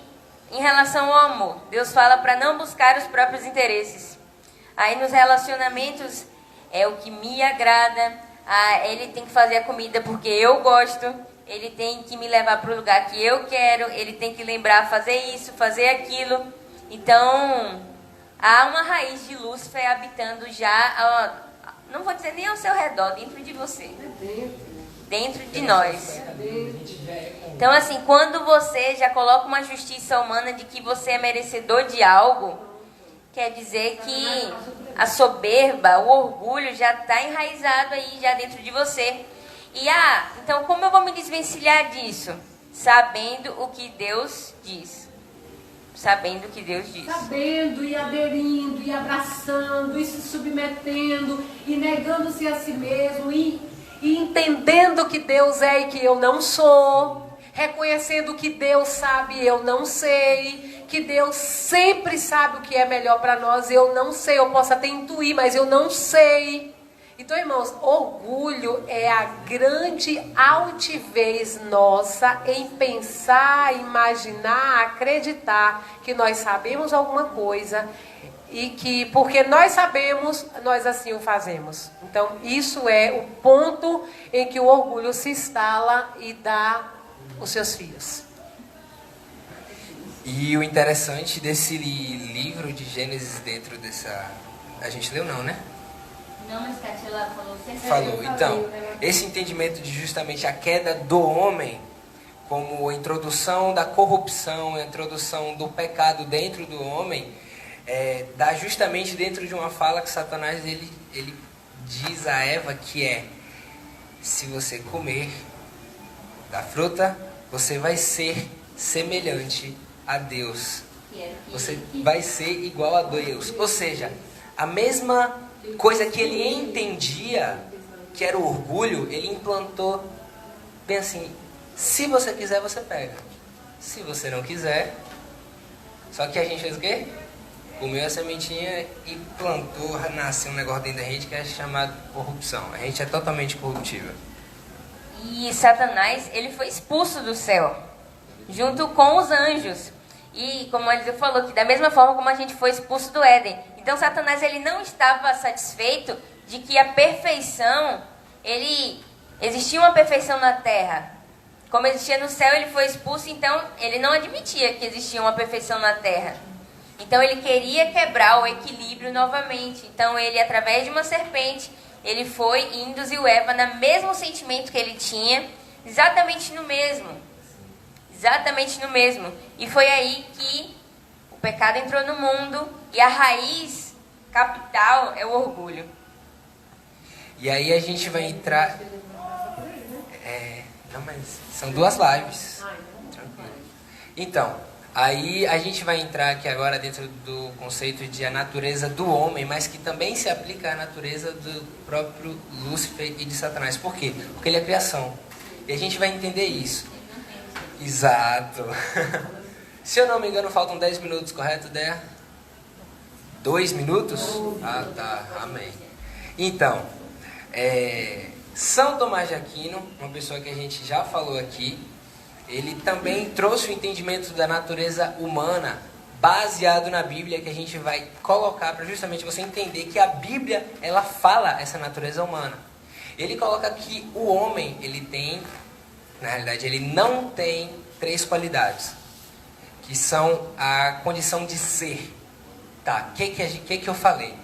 em relação ao amor, Deus fala para não buscar os próprios interesses. Aí nos relacionamentos é o que me agrada. Ele tem que fazer a comida porque eu gosto. Ele tem que me levar para o lugar que eu quero. Ele tem que lembrar fazer isso, fazer aquilo. Então, há uma raiz de Lúcifer habitando já, não vou dizer nem ao seu redor, dentro de você. Dentro de nós. Então, assim, quando você já coloca uma justiça humana de que você é merecedor de algo, quer dizer que a soberba, o orgulho já está enraizado aí, já dentro de você. E, então como eu vou me desvencilhar disso? Sabendo o que Deus diz. Sabendo o que Deus diz. Sabendo e aderindo e abraçando e se submetendo e negando-se a si mesmo e entendendo que Deus é e que eu não sou. Reconhecendo que Deus sabe e eu não sei. Que Deus sempre sabe o que é melhor para nós. Eu não sei, eu posso até intuir, mas eu não sei. Então, irmãos, orgulho é a grande altivez nossa em pensar, imaginar, acreditar que nós sabemos alguma coisa e que, porque nós sabemos, nós assim o fazemos. Então, isso é o ponto em que o orgulho se instala e dá os seus filhos. E o interessante desse livro de Gênesis dentro dessa... A gente leu não, né? Não, mas Catila falou sempre. Falou. Então, esse entendimento de justamente a queda do homem como a introdução da corrupção, a introdução do pecado dentro do homem, dá justamente dentro de uma fala que Satanás ele diz a Eva que se você comer da fruta, você vai ser semelhante a Deus. Você vai ser igual a Deus. Ou seja, a mesma coisa que ele entendia, que era o orgulho, ele implantou bem assim: se você quiser, você pega. Se você não quiser... Só que a gente fez o quê? Comeu a sementinha e plantou, nasceu um negócio dentro da gente que é chamado corrupção. A gente é totalmente corruptível. E Satanás, ele foi expulso do céu, junto com os anjos. E como a Eliseu falou, que da mesma forma como a gente foi expulso do Éden. Então Satanás, ele não estava satisfeito de que a perfeição, existia uma perfeição na terra. Como existia no céu, ele foi expulso, então ele não admitia que existia uma perfeição na terra. Então ele queria quebrar o equilíbrio novamente. Então ele, através de uma serpente, ele foi e induziu Eva no mesmo sentimento que ele tinha, exatamente no mesmo. Exatamente no mesmo. E foi aí que o pecado entrou no mundo e a raiz capital é o orgulho. E aí a gente vai entrar... Não, mas são 2 lives. Tranquilo. Então, aí a gente vai entrar aqui agora dentro do conceito de a natureza do homem, mas que também se aplica à natureza do próprio Lúcifer e de Satanás. Por quê? Porque ele é criação. E a gente vai entender isso. Exato. Se eu não me engano, faltam 10 minutos, correto, Dea? 2 minutos? Ah, tá. Amém. Então, São Tomás de Aquino, uma pessoa que a gente já falou aqui, ele também trouxe o entendimento da natureza humana baseado na Bíblia, que a gente vai colocar para justamente você entender que a Bíblia, ela fala essa natureza humana. Ele coloca que o homem, ele tem, na realidade, ele não tem 3 qualidades, que são a condição de ser. Tá, o que eu falei?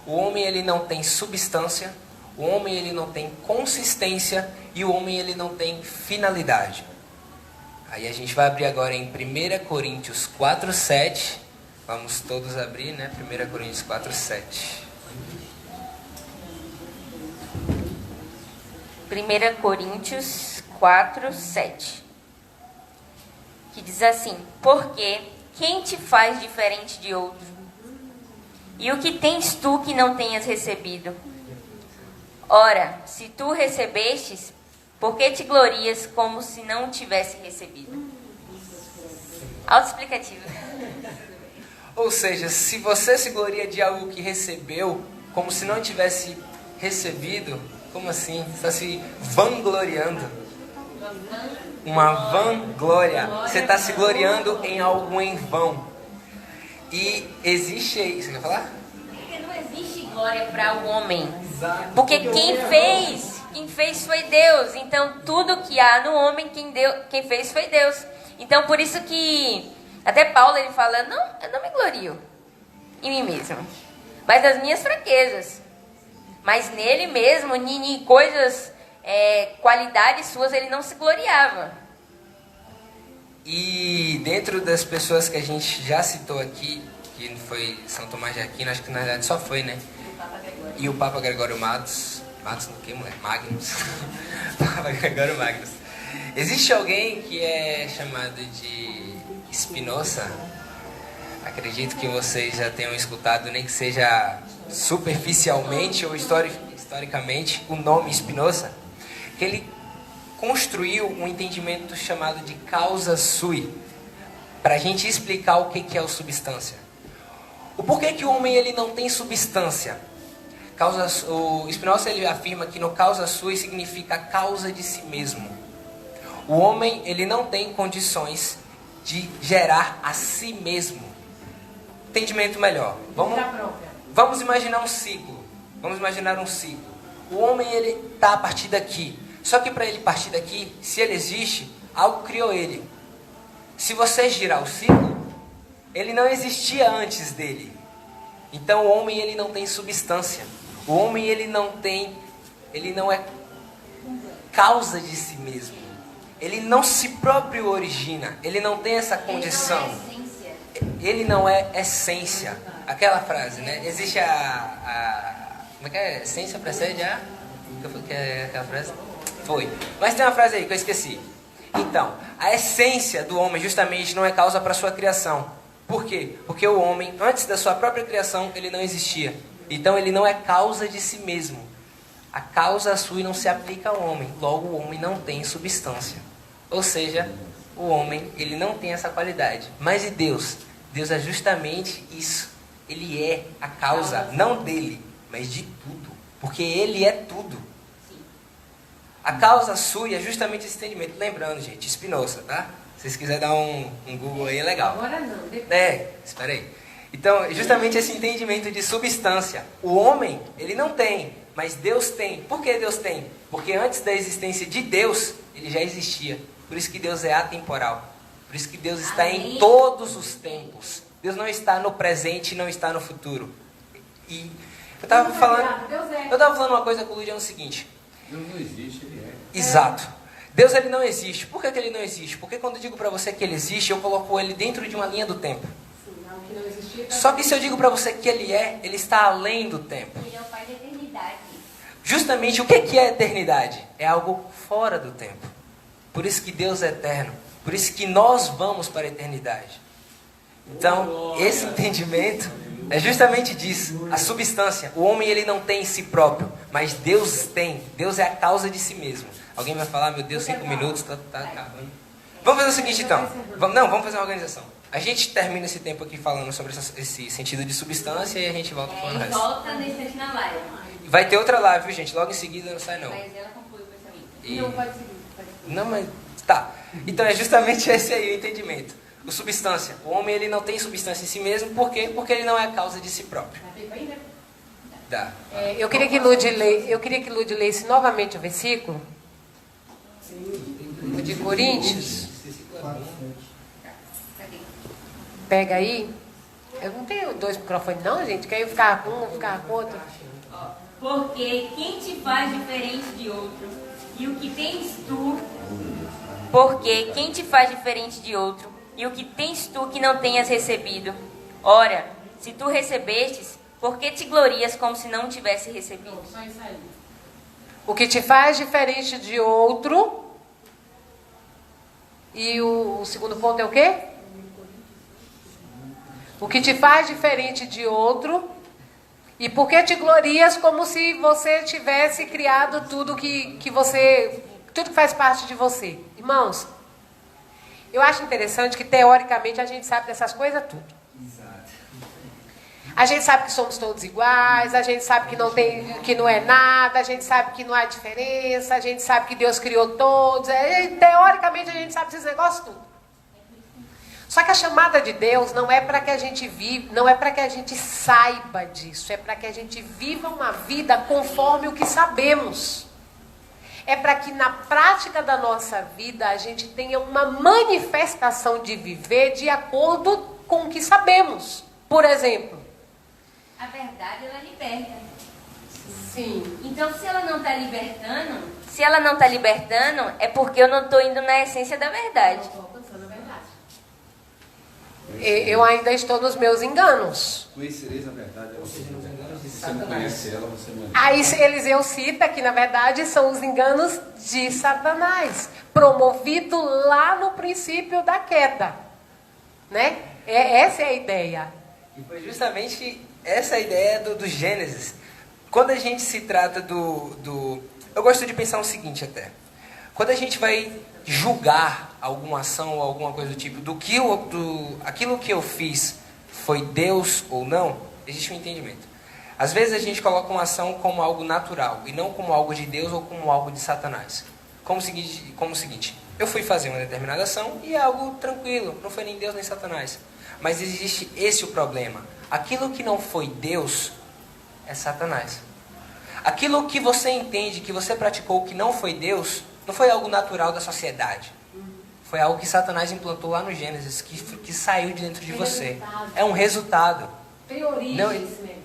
O homem, ele não tem substância, o homem, ele não tem consistência e o homem, ele não tem finalidade. Aí a gente vai abrir agora em 1 Coríntios 4:7. Vamos todos abrir, né? 1 Coríntios 4:7. 1 Coríntios 4:7. Que diz assim: porque quem te faz diferente de outro? E o que tens tu que não tenhas recebido? Ora, se tu recebestes, por que te glorias como se não tivesse recebido? Autoexplicativo. Ou seja, se você se gloria de algo que recebeu, como se não tivesse recebido, como assim? Você está se vangloriando. Uma vanglória. Você está se gloriando em algo em vão. E existe aí... Você quer falar? Porque não existe glória para o homem. Porque quem fez foi Deus. Então, tudo que há no homem, quem fez foi Deus. Então, por isso que... Até Paulo, ele fala, não, eu não me glorio em mim mesmo, mas das minhas fraquezas. Mas nele mesmo, em coisas, qualidades suas, ele não se gloriava. E dentro das pessoas que a gente já citou aqui, que foi São Tomás de Aquino, acho que na verdade só foi, né? E o Papa Gregório Magnus. Magnus no que, mulher? Magnus. Papa Gregório Magnus. Existe alguém que é chamado de Spinoza? Acredito que vocês já tenham escutado, nem que seja superficialmente ou historicamente, o nome Spinoza. Que ele construiu um entendimento chamado de causa sui, para a gente explicar o que é o substância. O porquê que o homem ele não tem substância? O Spinoza ele afirma que no causa sui significa a causa de si mesmo. O homem ele não tem condições de gerar a si mesmo. Entendimento melhor. Vamos imaginar um ciclo. Vamos imaginar um ciclo. O homem ele está a partir daqui. Só que para ele partir daqui, se ele existe, algo criou ele. Se você girar o ciclo, ele não existia antes dele. Então o homem ele não tem substância. O homem ele não é causa de si mesmo. Ele não se próprio origina. Ele não tem essa condição. Ele não é essência. aquela frase, né? Existe como é que é? Essência precede a... Que é aquela frase? Foi. Mas tem uma frase aí que eu esqueci. Então, a essência do homem justamente não é causa para sua criação. Por quê? Porque o homem, antes da sua própria criação, ele não existia. Então ele não é causa de si mesmo. A causa sua não se aplica ao homem. Logo, o homem não tem substância. Ou seja, o homem, ele não tem essa qualidade. Mas e Deus? Deus é justamente isso. Ele é a causa, não dele, mas de tudo. Porque ele é tudo. A causa sua é justamente esse entendimento. Lembrando, gente, Spinoza, tá? Se vocês quiserem dar um Google aí, é legal. Agora não, depois. Espera aí. Então, justamente esse entendimento de substância. O homem, ele não tem, mas Deus tem. Por que Deus tem? Porque antes da existência de Deus, ele já existia. Por isso que Deus é atemporal. Por isso que Deus está em todos os tempos. Deus não está no presente e não está no futuro. E eu estava falando uma coisa com o Luiz, é o seguinte. Deus não existe, ele é. Exato. Deus, ele não existe. Por que ele não existe? Porque quando eu digo para você que ele existe, eu coloco ele dentro de uma linha do tempo. Sim, algo que não existia. Só que se eu digo para você que ele está além do tempo. Ele é o pai da eternidade. Justamente o que é a eternidade? É algo fora do tempo. Por isso que Deus é eterno. Por isso que nós vamos para a eternidade. Então, esse entendimento é justamente disso. A substância. O homem, ele não tem em si próprio, mas Deus tem. Deus é a causa de si mesmo. Alguém vai falar, meu Deus, 5 minutos, tá acabando. Vamos fazer o seguinte, então. Vamos fazer uma organização. A gente termina esse tempo aqui falando sobre esse sentido de substância e a gente volta para o resto. Volta nesse instante na live. Vai ter outra live, viu, gente? Logo em seguida, não sai não. Mas ela conclui o pensamento. Não, pode seguir. Não, mas... Tá. Então é justamente esse aí o entendimento. O substância. O homem, ele não tem substância em si mesmo. Por quê? Porque ele não é a causa de si próprio. Dá. Eu queria que Lud lesse novamente o versículo. O de Coríntios. Pega aí. Eu não tenho 2 microfones não, gente. Quer eu ficar com um, ficar com outro? Porque quem te faz diferente de outro e o que tens tu... Porque quem te faz diferente de outro e o que tens tu que não tenhas recebido? Ora, se tu recebestes, por que te glorias como se não tivesse recebido? Só isso aí. O que te faz diferente de outro. E o segundo ponto é o quê? O que te faz diferente de outro. E por que te glorias como se você tivesse criado tudo tudo que faz parte de você. Irmãos, eu acho interessante que teoricamente a gente sabe dessas coisas tudo. A gente sabe que somos todos iguais, a gente sabe que não é nada, a gente sabe que não há diferença, a gente sabe que Deus criou todos. Teoricamente a gente sabe esses negócios tudo. Só que a chamada de Deus não é para que a gente não é para que a gente saiba disso, é para que a gente viva uma vida conforme o que sabemos. É para que na prática da nossa vida a gente tenha uma manifestação de viver de acordo com o que sabemos. Por exemplo, A verdade, ela liberta. sim. Então, se ela não está libertando, é porque eu não estou indo na essência da verdade. Eu ainda estou nos meus enganos. Conhecereis a verdade, se você não conhece ela, você não é. Aí Eliseu cita que, na verdade, são os enganos de Satanás, promovido lá no princípio da queda. Né? Essa é a ideia. E foi justamente essa a ideia do Gênesis. Quando a gente se trata Eu gosto de pensar o seguinte até. Quando a gente vai julgar alguma ação ou alguma coisa do tipo, aquilo que eu fiz foi Deus ou não, existe um entendimento. Às vezes a gente coloca uma ação como algo natural e não como algo de Deus ou como algo de Satanás. Como o seguinte, eu fui fazer uma determinada ação e é algo tranquilo, não foi nem Deus nem Satanás. Mas existe esse o problema. Aquilo que não foi Deus é Satanás. Aquilo que você entende, que você praticou que não foi Deus, não foi algo natural da sociedade. Foi algo que Satanás implantou lá no Gênesis, que saiu de dentro de você. É um resultado. Tem origem Não, esse negócio.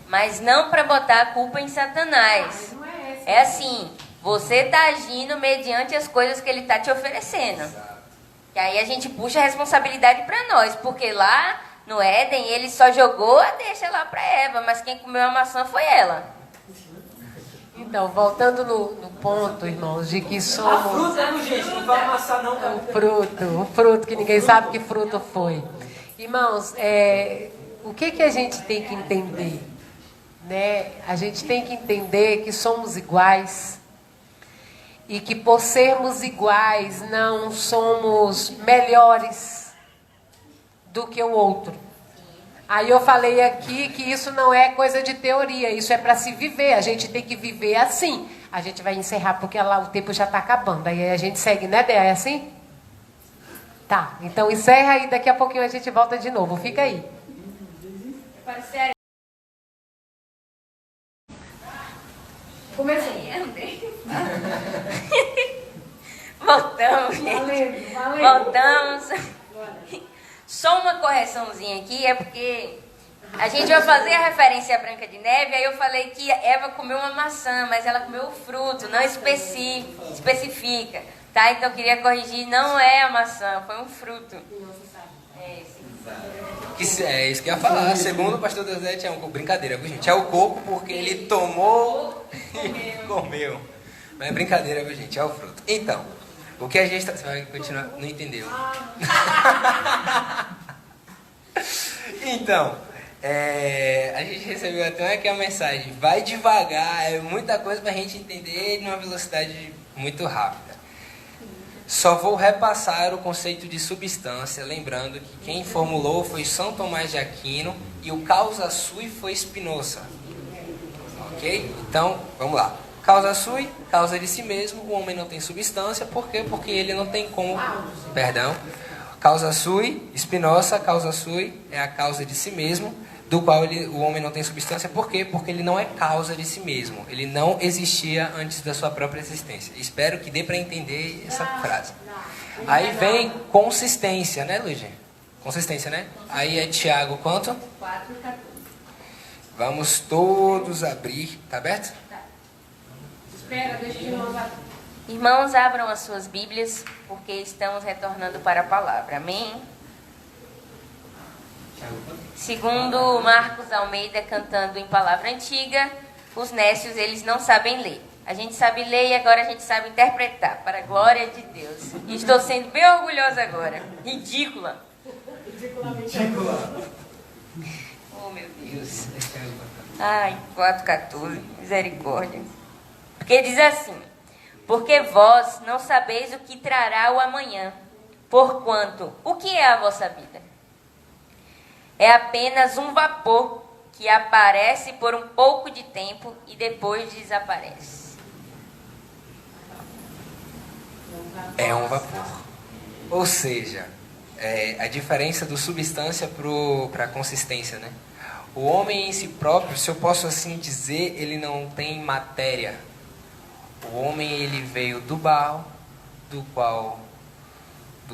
Mas não para botar a culpa em Satanás. Não é essa. É assim, você está agindo mediante as coisas que ele está te oferecendo. E aí a gente puxa a responsabilidade para nós, porque lá no Éden, ele só jogou a deixa lá para Eva, mas quem comeu a maçã foi ela. Então, voltando no ponto, irmãos, de que A somos fruta, não, gente, não vai amassar não, cara. o fruto que ninguém sabe que fruto foi. Irmãos, o que a gente tem que entender? Né? A gente tem que entender que somos iguais e que por sermos iguais não somos melhores do que o outro. Aí eu falei aqui que isso não é coisa de teoria, isso é para se viver. A gente tem que viver assim. A gente vai encerrar porque lá o tempo já está acabando. Aí a gente segue, né, Dea? É assim? Tá, então encerra e daqui a pouquinho a gente volta de novo. Fica aí. Começou. Voltamos, gente. Voltamos. Só uma correçãozinha aqui, é porque a gente vai fazer a referência à Branca de Neve, aí eu falei que Eva comeu uma maçã, mas ela comeu o fruto, não especifica, tá? Então eu queria corrigir, não é a maçã, foi um fruto. É isso que eu ia falar. Segundo o pastor Deusete, é brincadeira, viu, gente? É o coco porque ele tomou e comeu. Mas é brincadeira, viu, gente? É o fruto. Então, o que a gente tá... Você vai continuar... Não entendeu. Então, a gente recebeu até aqui a mensagem. Vai devagar, é muita coisa pra gente entender numa velocidade muito rápida. Só vou repassar o conceito de substância, lembrando que quem formulou foi São Tomás de Aquino e o causa sui foi Spinoza. Ok? Então, vamos lá. Causa sui, causa de si mesmo, o homem não tem substância, por quê? Porque ele não tem como... Perdão. Causa sui, Spinoza, causa sui é a causa de si mesmo, do qual o homem não tem substância, por quê? Porque ele não é causa de si mesmo, ele não existia antes da sua própria existência. Espero que dê para entender essa frase. Aí vem consistência, né, Luigi? Consistência, né? Aí é Tiago quanto? 4:14. Vamos todos abrir, tá aberto? Espera, deixa eu mandar. Irmãos, abram as suas Bíblias, porque estamos retornando para a palavra. Amém? Segundo Marcos Almeida, cantando em palavra antiga, os nécios, eles não sabem ler. A gente sabe ler e agora a gente sabe interpretar, para a glória de Deus. E estou sendo bem orgulhosa agora. Ridícula. Oh, meu Deus. Ai, 4:14, misericórdia. Porque diz assim: porque vós não sabeis o que trará o amanhã, porquanto o que é a vossa vida? É apenas um vapor que aparece por um pouco de tempo e depois desaparece. É um vapor. Ou seja, a diferença do substância para a consistência, né? O homem em si próprio, se eu posso assim dizer, ele não tem matéria. O homem, ele veio do barro, do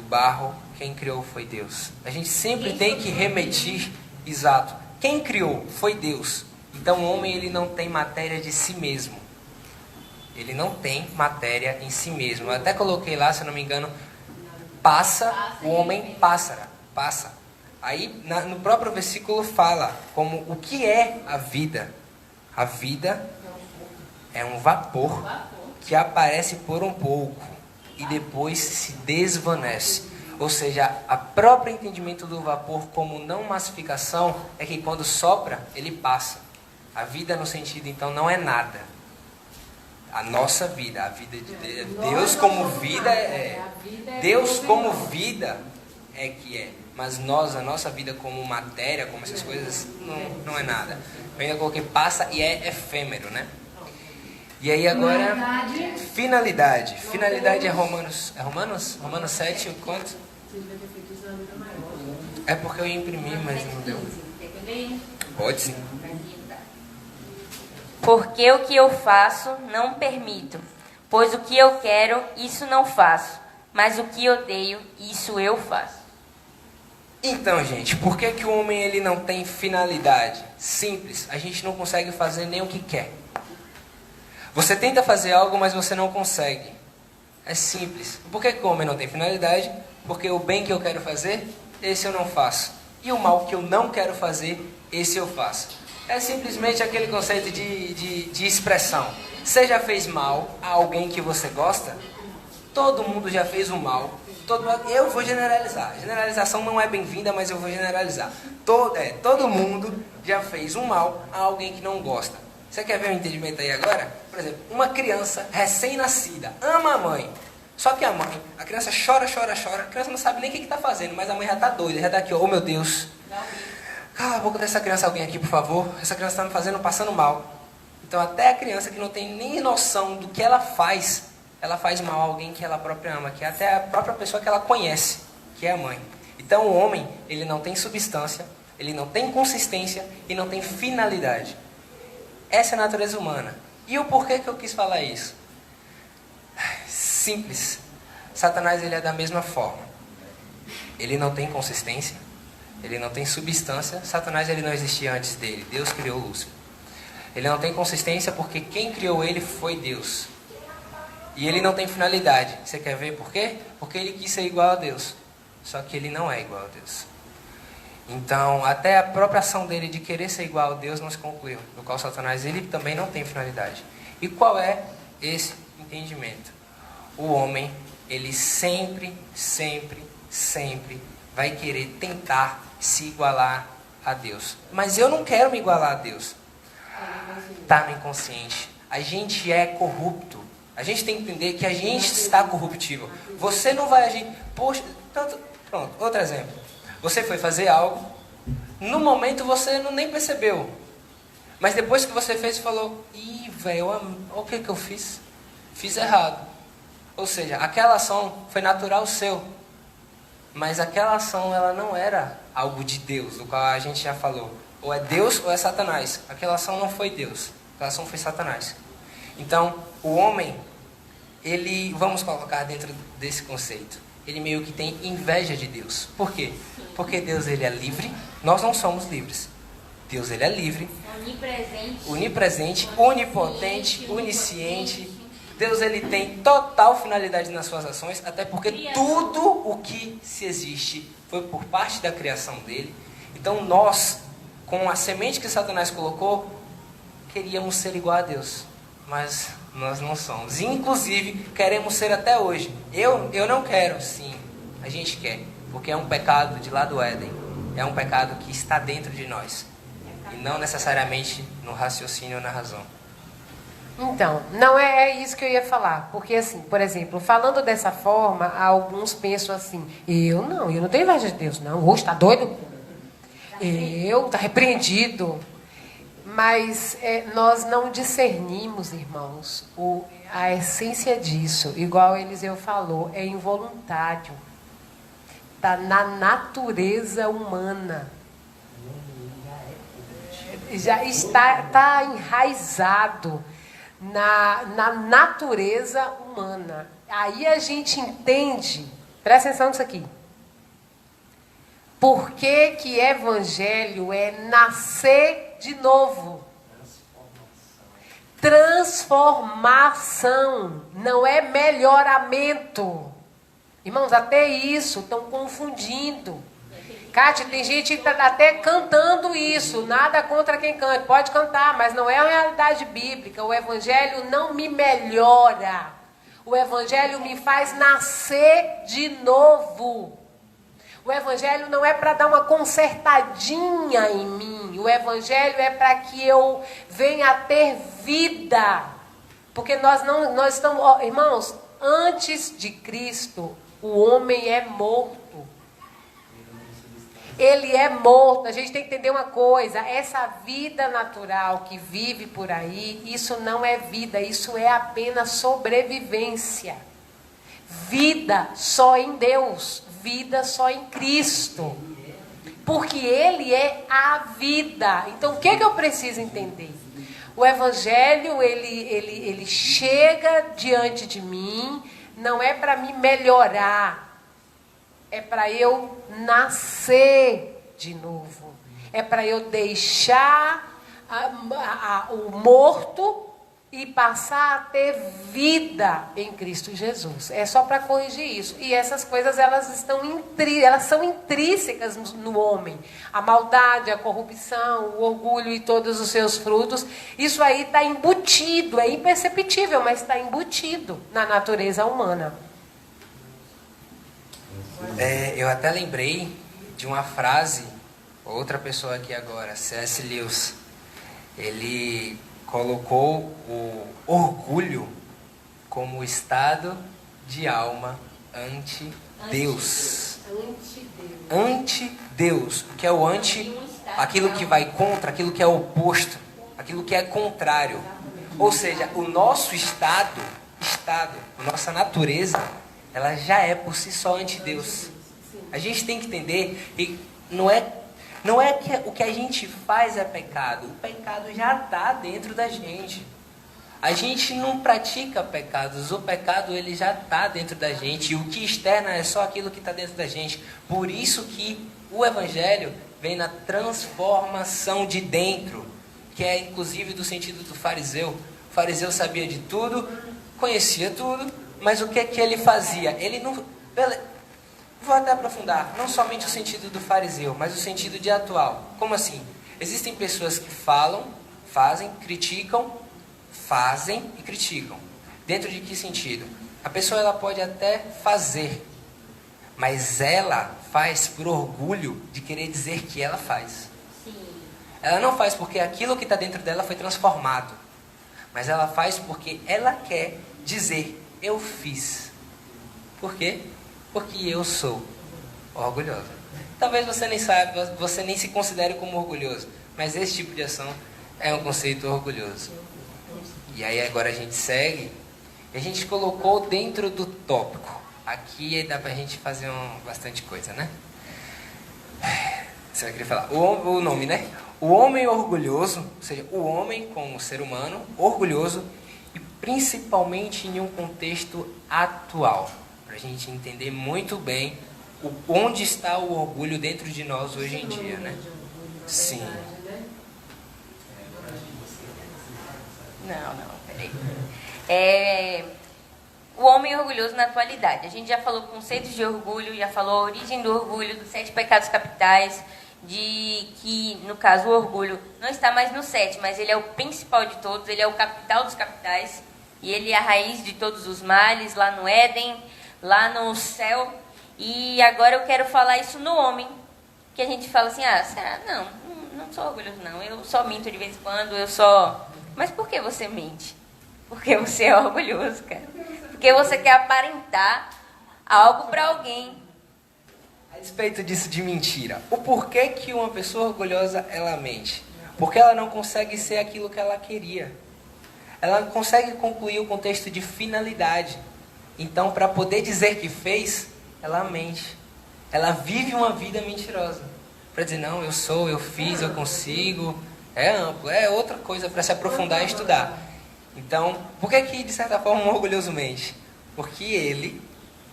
barro, quem criou foi Deus. A gente sempre tem que remeter, exato, quem criou foi Deus. Então o homem, ele não tem matéria de si mesmo. Ele não tem matéria em si mesmo. Eu até coloquei lá, se eu não me engano, o homem passa. Aí no próprio versículo fala como o que é a vida. A vida é um vapor que aparece por um pouco e depois se desvanece. Ou seja, o próprio entendimento do vapor como não massificação é que quando sopra, ele passa. A vida no sentido, então, não é nada. A nossa vida, a vida de Deus como vida Deus como vida é que é. Mas a nossa vida como matéria, como essas coisas, não é nada. Eu ainda coloquei passa e é efêmero, né? E aí agora, finalidade. Finalidade é Romanos 7, o quanto? É porque eu ia imprimir, mas não deu. Pode sim. Porque o que eu faço, não permito. Pois o que eu quero, isso não faço. Mas o que odeio, isso eu faço. Então, gente, por que o homem ele não tem finalidade? Simples, a gente não consegue fazer nem o que quer. Você tenta fazer algo, mas você não consegue. É simples. Por que o homem não tem finalidade? Porque o bem que eu quero fazer, esse eu não faço. E o mal que eu não quero fazer, esse eu faço. É simplesmente aquele conceito de expressão. Você já fez mal a alguém que você gosta? Todo mundo já fez um mal. Eu vou generalizar. Generalização não é bem-vinda, mas eu vou generalizar. Todo mundo já fez um mal a alguém que não gosta. Você quer ver o entendimento aí agora? Por exemplo, uma criança recém-nascida ama a mãe. Só que a criança chora, a criança não sabe nem o que está fazendo, mas a mãe já está doida, já está aqui, oh meu Deus. Cala a boca dessa criança, alguém aqui, por favor. Essa criança está me passando mal. Então até a criança que não tem nem noção do que ela faz mal a alguém que ela própria ama, que é até a própria pessoa que ela conhece, que é a mãe. Então o homem, ele não tem substância, ele não tem consistência e não tem finalidade. Essa é a natureza humana. E o porquê que eu quis falar isso? Simples. Satanás, ele é da mesma forma. Ele não tem consistência, ele não tem substância. Satanás, ele não existia antes dele. Deus criou Lúcifer. Ele não tem consistência porque quem criou ele foi Deus. E ele não tem finalidade. Você quer ver por quê? Porque ele quis ser igual a Deus. Só que ele não é igual a Deus. Então, até a própria ação dele de querer ser igual a Deus não se concluiu. No qual Satanás, ele também não tem finalidade. E qual é esse entendimento? O homem, ele sempre vai querer tentar se igualar a Deus. Mas eu não quero me igualar a Deus. Está no inconsciente. A gente é corrupto. A gente tem que entender que a gente está corruptível. Você não vai agir... Poxa, pronto, outro exemplo. Você foi fazer algo, no momento você nem percebeu. Mas depois que você fez, você falou, ih, velho, olha o que eu fiz. Fiz errado. Ou seja, aquela ação foi natural seu. Mas aquela ação, ela não era algo de Deus, do qual a gente já falou. Ou é Deus ou é Satanás. Aquela ação não foi Deus. Aquela ação foi Satanás. Então, o homem, ele, vamos colocar dentro desse conceito, ele meio que tem inveja de Deus. Por quê? Porque Deus, ele é livre, nós não somos livres. Deus, ele é livre, onipresente, onipotente, onisciente. Deus, ele tem total finalidade nas suas ações, até porque tudo o que se existe foi por parte da criação dele. Então nós, com a semente que Satanás colocou, queríamos ser igual a Deus. Mas nós não somos. Inclusive, queremos ser até hoje. Eu não quero, sim. A gente quer. Porque é um pecado de lá do Éden. É um pecado que está dentro de nós. E não necessariamente no raciocínio ou na razão. Então, não é isso que eu ia falar. Porque, assim, por exemplo, falando dessa forma, alguns pensam assim, eu não tenho inveja de Deus, não. Hoje está doido? Está repreendido. Mas nós não discernimos, irmãos, a essência disso. Igual Eliseu falou, é involuntário. Está na natureza humana. Já está enraizado na natureza humana. Aí a gente entende, presta atenção nisso aqui. Por que evangelho é nascer de novo? Transformação, não é melhoramento. Irmãos, até isso estão confundindo. Kátia, tem gente que está até cantando isso. Nada contra quem canta. Pode cantar, mas não é a realidade bíblica. O evangelho não me melhora. O evangelho me faz nascer de novo. O evangelho não é para dar uma consertadinha em mim. O evangelho é para que eu venha a ter vida. Porque nós estamos... Irmãos, antes de Cristo, o homem é morto. Ele é morto. A gente tem que entender uma coisa. Essa vida natural que vive por aí, isso não é vida. Isso é apenas sobrevivência. Vida só em Deus. Vida só em Cristo. Porque Ele é a vida. Então, o que eu preciso entender? O Evangelho, ele chega diante de mim, não é para me melhorar, é para eu nascer de novo. É para eu deixar o morto e passar a ter vida em Cristo Jesus. É só para corrigir isso. E essas coisas elas são intrínsecas no homem. A maldade, a corrupção, o orgulho e todos os seus frutos. Isso aí está embutido, é imperceptível, mas está embutido na natureza humana. Eu até lembrei de uma frase, outra pessoa aqui agora, C.S. Lewis. Ele colocou o orgulho como estado de alma ante Deus. Ante Deus. O que é o ante? Aquilo que vai contra, aquilo que é oposto, aquilo que é contrário. Ou seja, o nosso estado, a nossa natureza, ela já é por si só ante Deus. A gente tem que entender que não é que o que a gente faz é pecado. O pecado já está dentro da gente. A gente não pratica pecados. O pecado ele já está dentro da gente. E o que externa é só aquilo que está dentro da gente. Por isso que o Evangelho vem na transformação de dentro. Que é inclusive do sentido do fariseu. O fariseu sabia de tudo, conhecia tudo. Mas o que ele fazia? Ele não... Vou até aprofundar, não somente o sentido do fariseu, mas o sentido de atual. Como assim? Existem pessoas que falam, fazem, criticam, fazem e criticam. Dentro de que sentido? A pessoa ela pode até fazer, mas ela faz por orgulho de querer dizer que ela faz. Sim. Ela não faz porque aquilo que está dentro dela foi transformado, mas ela faz porque ela quer dizer, eu fiz. Por quê? Porque eu sou orgulhoso. Talvez você nem saiba, você nem se considere como orgulhoso, mas esse tipo de ação é um conceito orgulhoso. E aí agora a gente segue, e a gente colocou dentro do tópico. Aqui dá pra gente fazer bastante coisa, né? Você vai querer falar o nome, né? O homem orgulhoso, ou seja, o homem como ser humano orgulhoso, e principalmente em um contexto atual. Para a gente entender muito bem onde está o orgulho dentro de nós hoje em dia, né? Sim. Não, peraí. O homem orgulhoso na atualidade. A gente já falou conceitos de orgulho, já falou a origem do orgulho, dos 7 pecados capitais, de que, no caso, o orgulho não está mais no 7, mas ele é o principal de todos, ele é o capital dos capitais, e ele é a raiz de todos os males, lá no Éden, lá no céu. E agora eu quero falar isso no homem, que a gente fala assim, não sou orgulhoso não, eu só minto de vez em quando, Mas por que você mente? Porque você é orgulhoso, cara. Porque você quer aparentar algo para alguém. A respeito disso de mentira, o porquê que uma pessoa orgulhosa, ela mente? Porque ela não consegue ser aquilo que ela queria. Ela não consegue concluir o contexto de finalidade. Então, para poder dizer que fez, ela mente. Ela vive uma vida mentirosa. Para dizer, não, eu fiz, eu consigo. É amplo, é outra coisa para se aprofundar e estudar. Então, por que de certa forma, um orgulhoso mente? Porque ele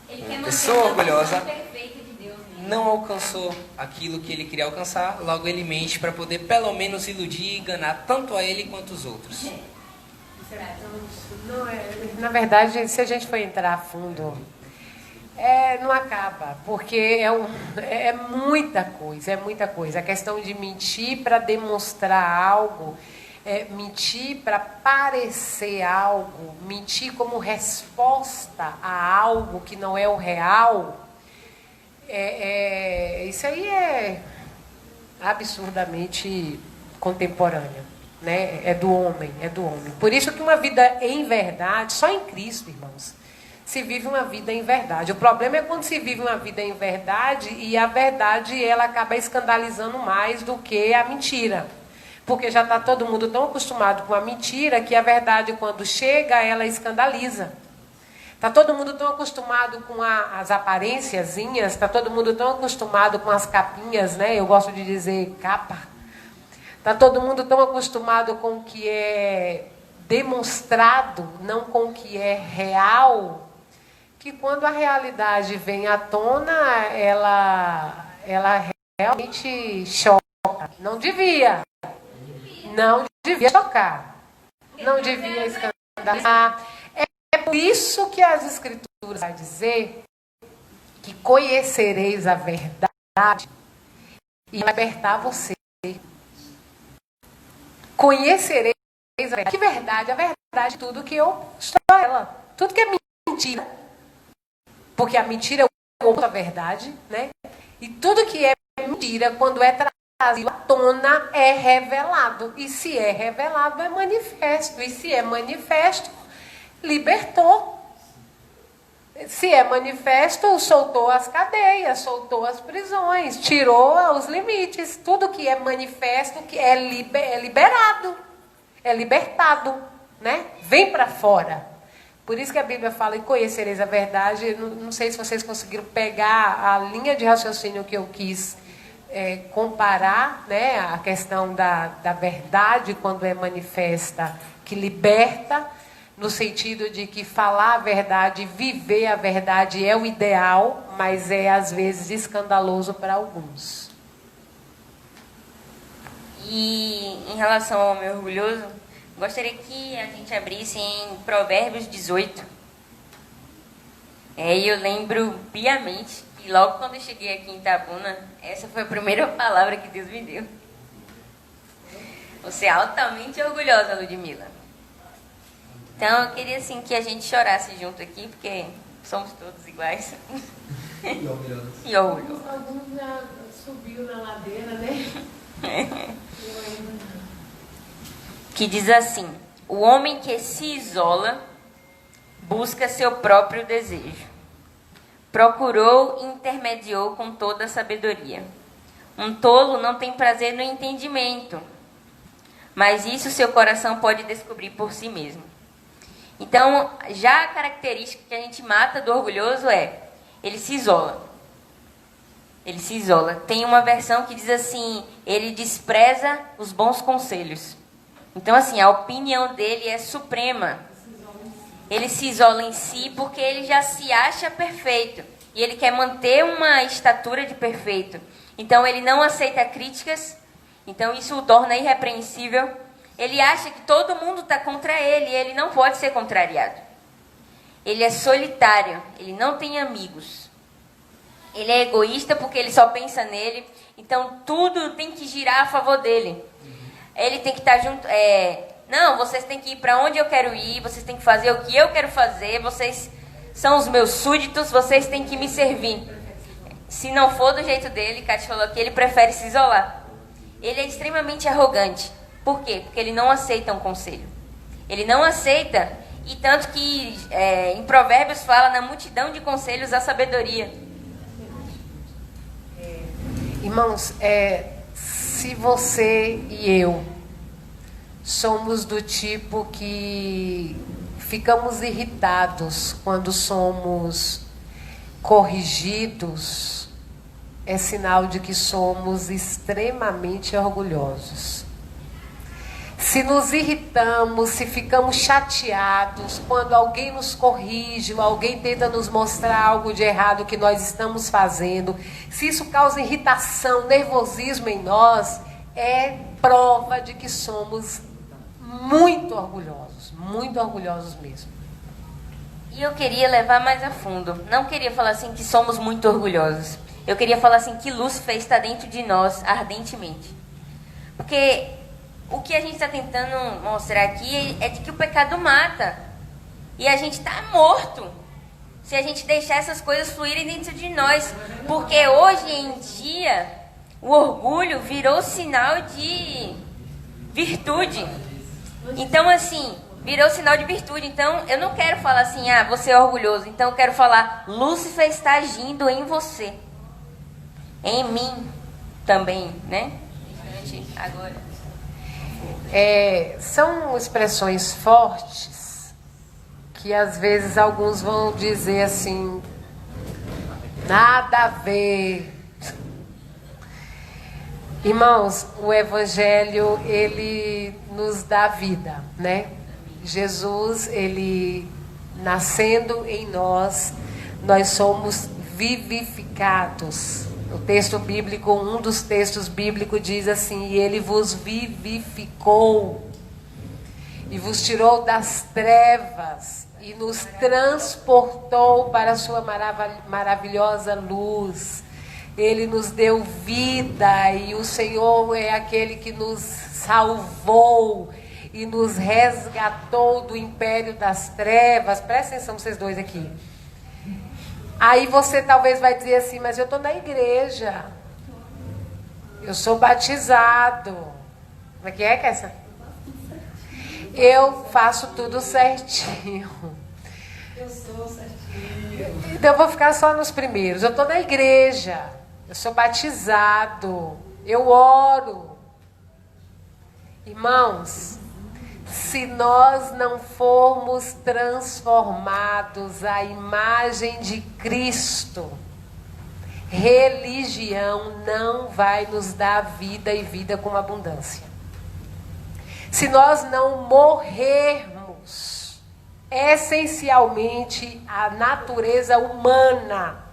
uma pessoa orgulhosa, não alcançou aquilo que ele queria alcançar, logo ele mente para poder pelo menos iludir e enganar tanto a ele quanto os outros. Na verdade, se a gente for entrar a fundo, não acaba, porque é muita coisa. A questão de mentir para demonstrar algo, mentir para parecer algo, mentir como resposta a algo que não é o real, isso aí é absurdamente contemporâneo. Né? É do homem. Por isso que uma vida em verdade, só em Cristo, irmãos, se vive uma vida em verdade. O problema é quando se vive uma vida em verdade e a verdade ela acaba escandalizando mais do que a mentira. Porque já está todo mundo tão acostumado com a mentira que a verdade, quando chega, ela escandaliza. Está todo mundo tão acostumado com as aparênciazinhas, está todo mundo tão acostumado com as capinhas, né? Eu gosto de dizer capa. Está todo mundo tão acostumado com o que é demonstrado, não com o que é real, que quando a realidade vem à tona, ela realmente choca. Não devia chocar. não devia escandalizar. É por isso que as Escrituras vai dizer que conhecereis a verdade e libertar você. Conhecereis a verdade. Que verdade? A verdade é tudo que eu estou ela. Tudo que é mentira. Porque a mentira é o oposto da verdade, né? E tudo que é mentira, quando é trazido à tona, é revelado. E se é revelado, é manifesto. E se é manifesto, libertou. Se é manifesto, soltou as cadeias, soltou as prisões, tirou os limites. Tudo que é manifesto que é liberado, é libertado, né? Vem para fora. Por isso que a Bíblia fala em conhecereis a verdade. Não sei se vocês conseguiram pegar a linha de raciocínio que eu quis comparar, né? A questão da verdade quando é manifesta, que liberta, no sentido de que falar a verdade, viver a verdade é o ideal, mas é às vezes escandaloso para alguns. E em relação ao homem orgulhoso, gostaria que a gente abrisse em Provérbios 18. E eu lembro piamente que logo quando eu cheguei aqui em Itabuna, essa foi a primeira palavra que Deus me deu. Você é altamente orgulhosa, Ludmila. Então, eu queria, assim, que a gente chorasse junto aqui, porque somos todos iguais. E orgulhosos. Alguns já subiu na ladeira, né? Que diz assim: o homem que se isola busca seu próprio desejo. Procurou e intermediou com toda a sabedoria. Um tolo não tem prazer no entendimento, mas isso seu coração pode descobrir por si mesmo. Então, já a característica que a gente mata do orgulhoso é, ele se isola. Ele se isola. Tem uma versão que diz assim, ele despreza os bons conselhos. Então, assim, a opinião dele é suprema. Ele se isola em si porque ele já se acha perfeito. E ele quer manter uma estatura de perfeito. Então, ele não aceita críticas. Então, isso o torna irrepreensível. Ele acha que todo mundo está contra ele e ele não pode ser contrariado. Ele é solitário, ele não tem amigos. Ele é egoísta porque ele só pensa nele. Então, tudo tem que girar a favor dele. Ele tem que estar junto... não, vocês têm que ir para onde eu quero ir, vocês têm que fazer o que eu quero fazer, vocês são os meus súditos, vocês têm que me servir. Se não for do jeito dele, Cátia falou que ele prefere se isolar. Ele é extremamente arrogante. Por quê? Porque ele não aceita um conselho. Ele não aceita, e tanto que em Provérbios fala na multidão de conselhos a sabedoria. Irmãos, se você e eu somos do tipo que ficamos irritados quando somos corrigidos, é sinal de que somos extremamente orgulhosos. Se nos irritamos, se ficamos chateados quando alguém nos corrige, ou alguém tenta nos mostrar algo de errado que nós estamos fazendo, se isso causa irritação, nervosismo em nós, é prova de que somos muito orgulhosos mesmo. E eu queria levar mais a fundo. Não queria falar assim que somos muito orgulhosos. Eu queria falar assim que Lúcifer está dentro de nós ardentemente. Porque o que a gente está tentando mostrar aqui é de que o pecado mata. E a gente está morto se a gente deixar essas coisas fluírem dentro de nós. Porque hoje em dia, o orgulho virou sinal de virtude. Então, assim, virou sinal de virtude. Então, eu não quero falar assim, você é orgulhoso. Então, eu quero falar, Lúcifer está agindo em você. Em mim também, né? Agora. São expressões fortes que às vezes alguns vão dizer assim, nada a ver. Irmãos, o Evangelho, ele nos dá vida, né? Jesus, ele nascendo em nós, nós somos vivificados. O texto bíblico, um dos textos bíblicos diz assim, e ele vos vivificou. e vos tirou das trevas e nos transportou para a sua maravilhosa luz. Ele nos deu vida e o Senhor é aquele que nos salvou e nos resgatou do império das trevas. Presta atenção vocês dois aqui. Aí você talvez vai dizer assim, mas eu estou na igreja. Eu sou batizado. Como é que é, Kessa? Eu faço tudo certinho. Eu sou certinho. Então eu vou ficar só nos primeiros. Eu estou na igreja. Eu sou batizado. Eu oro. Irmãos, se nós não formos transformados à imagem de Cristo, religião não vai nos dar vida e vida com abundância. Se nós não morrermos essencialmente à natureza humana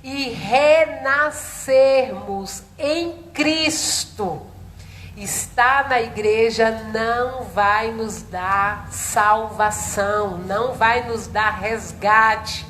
e renascermos em Cristo, estar na igreja não vai nos dar salvação, não vai nos dar resgate.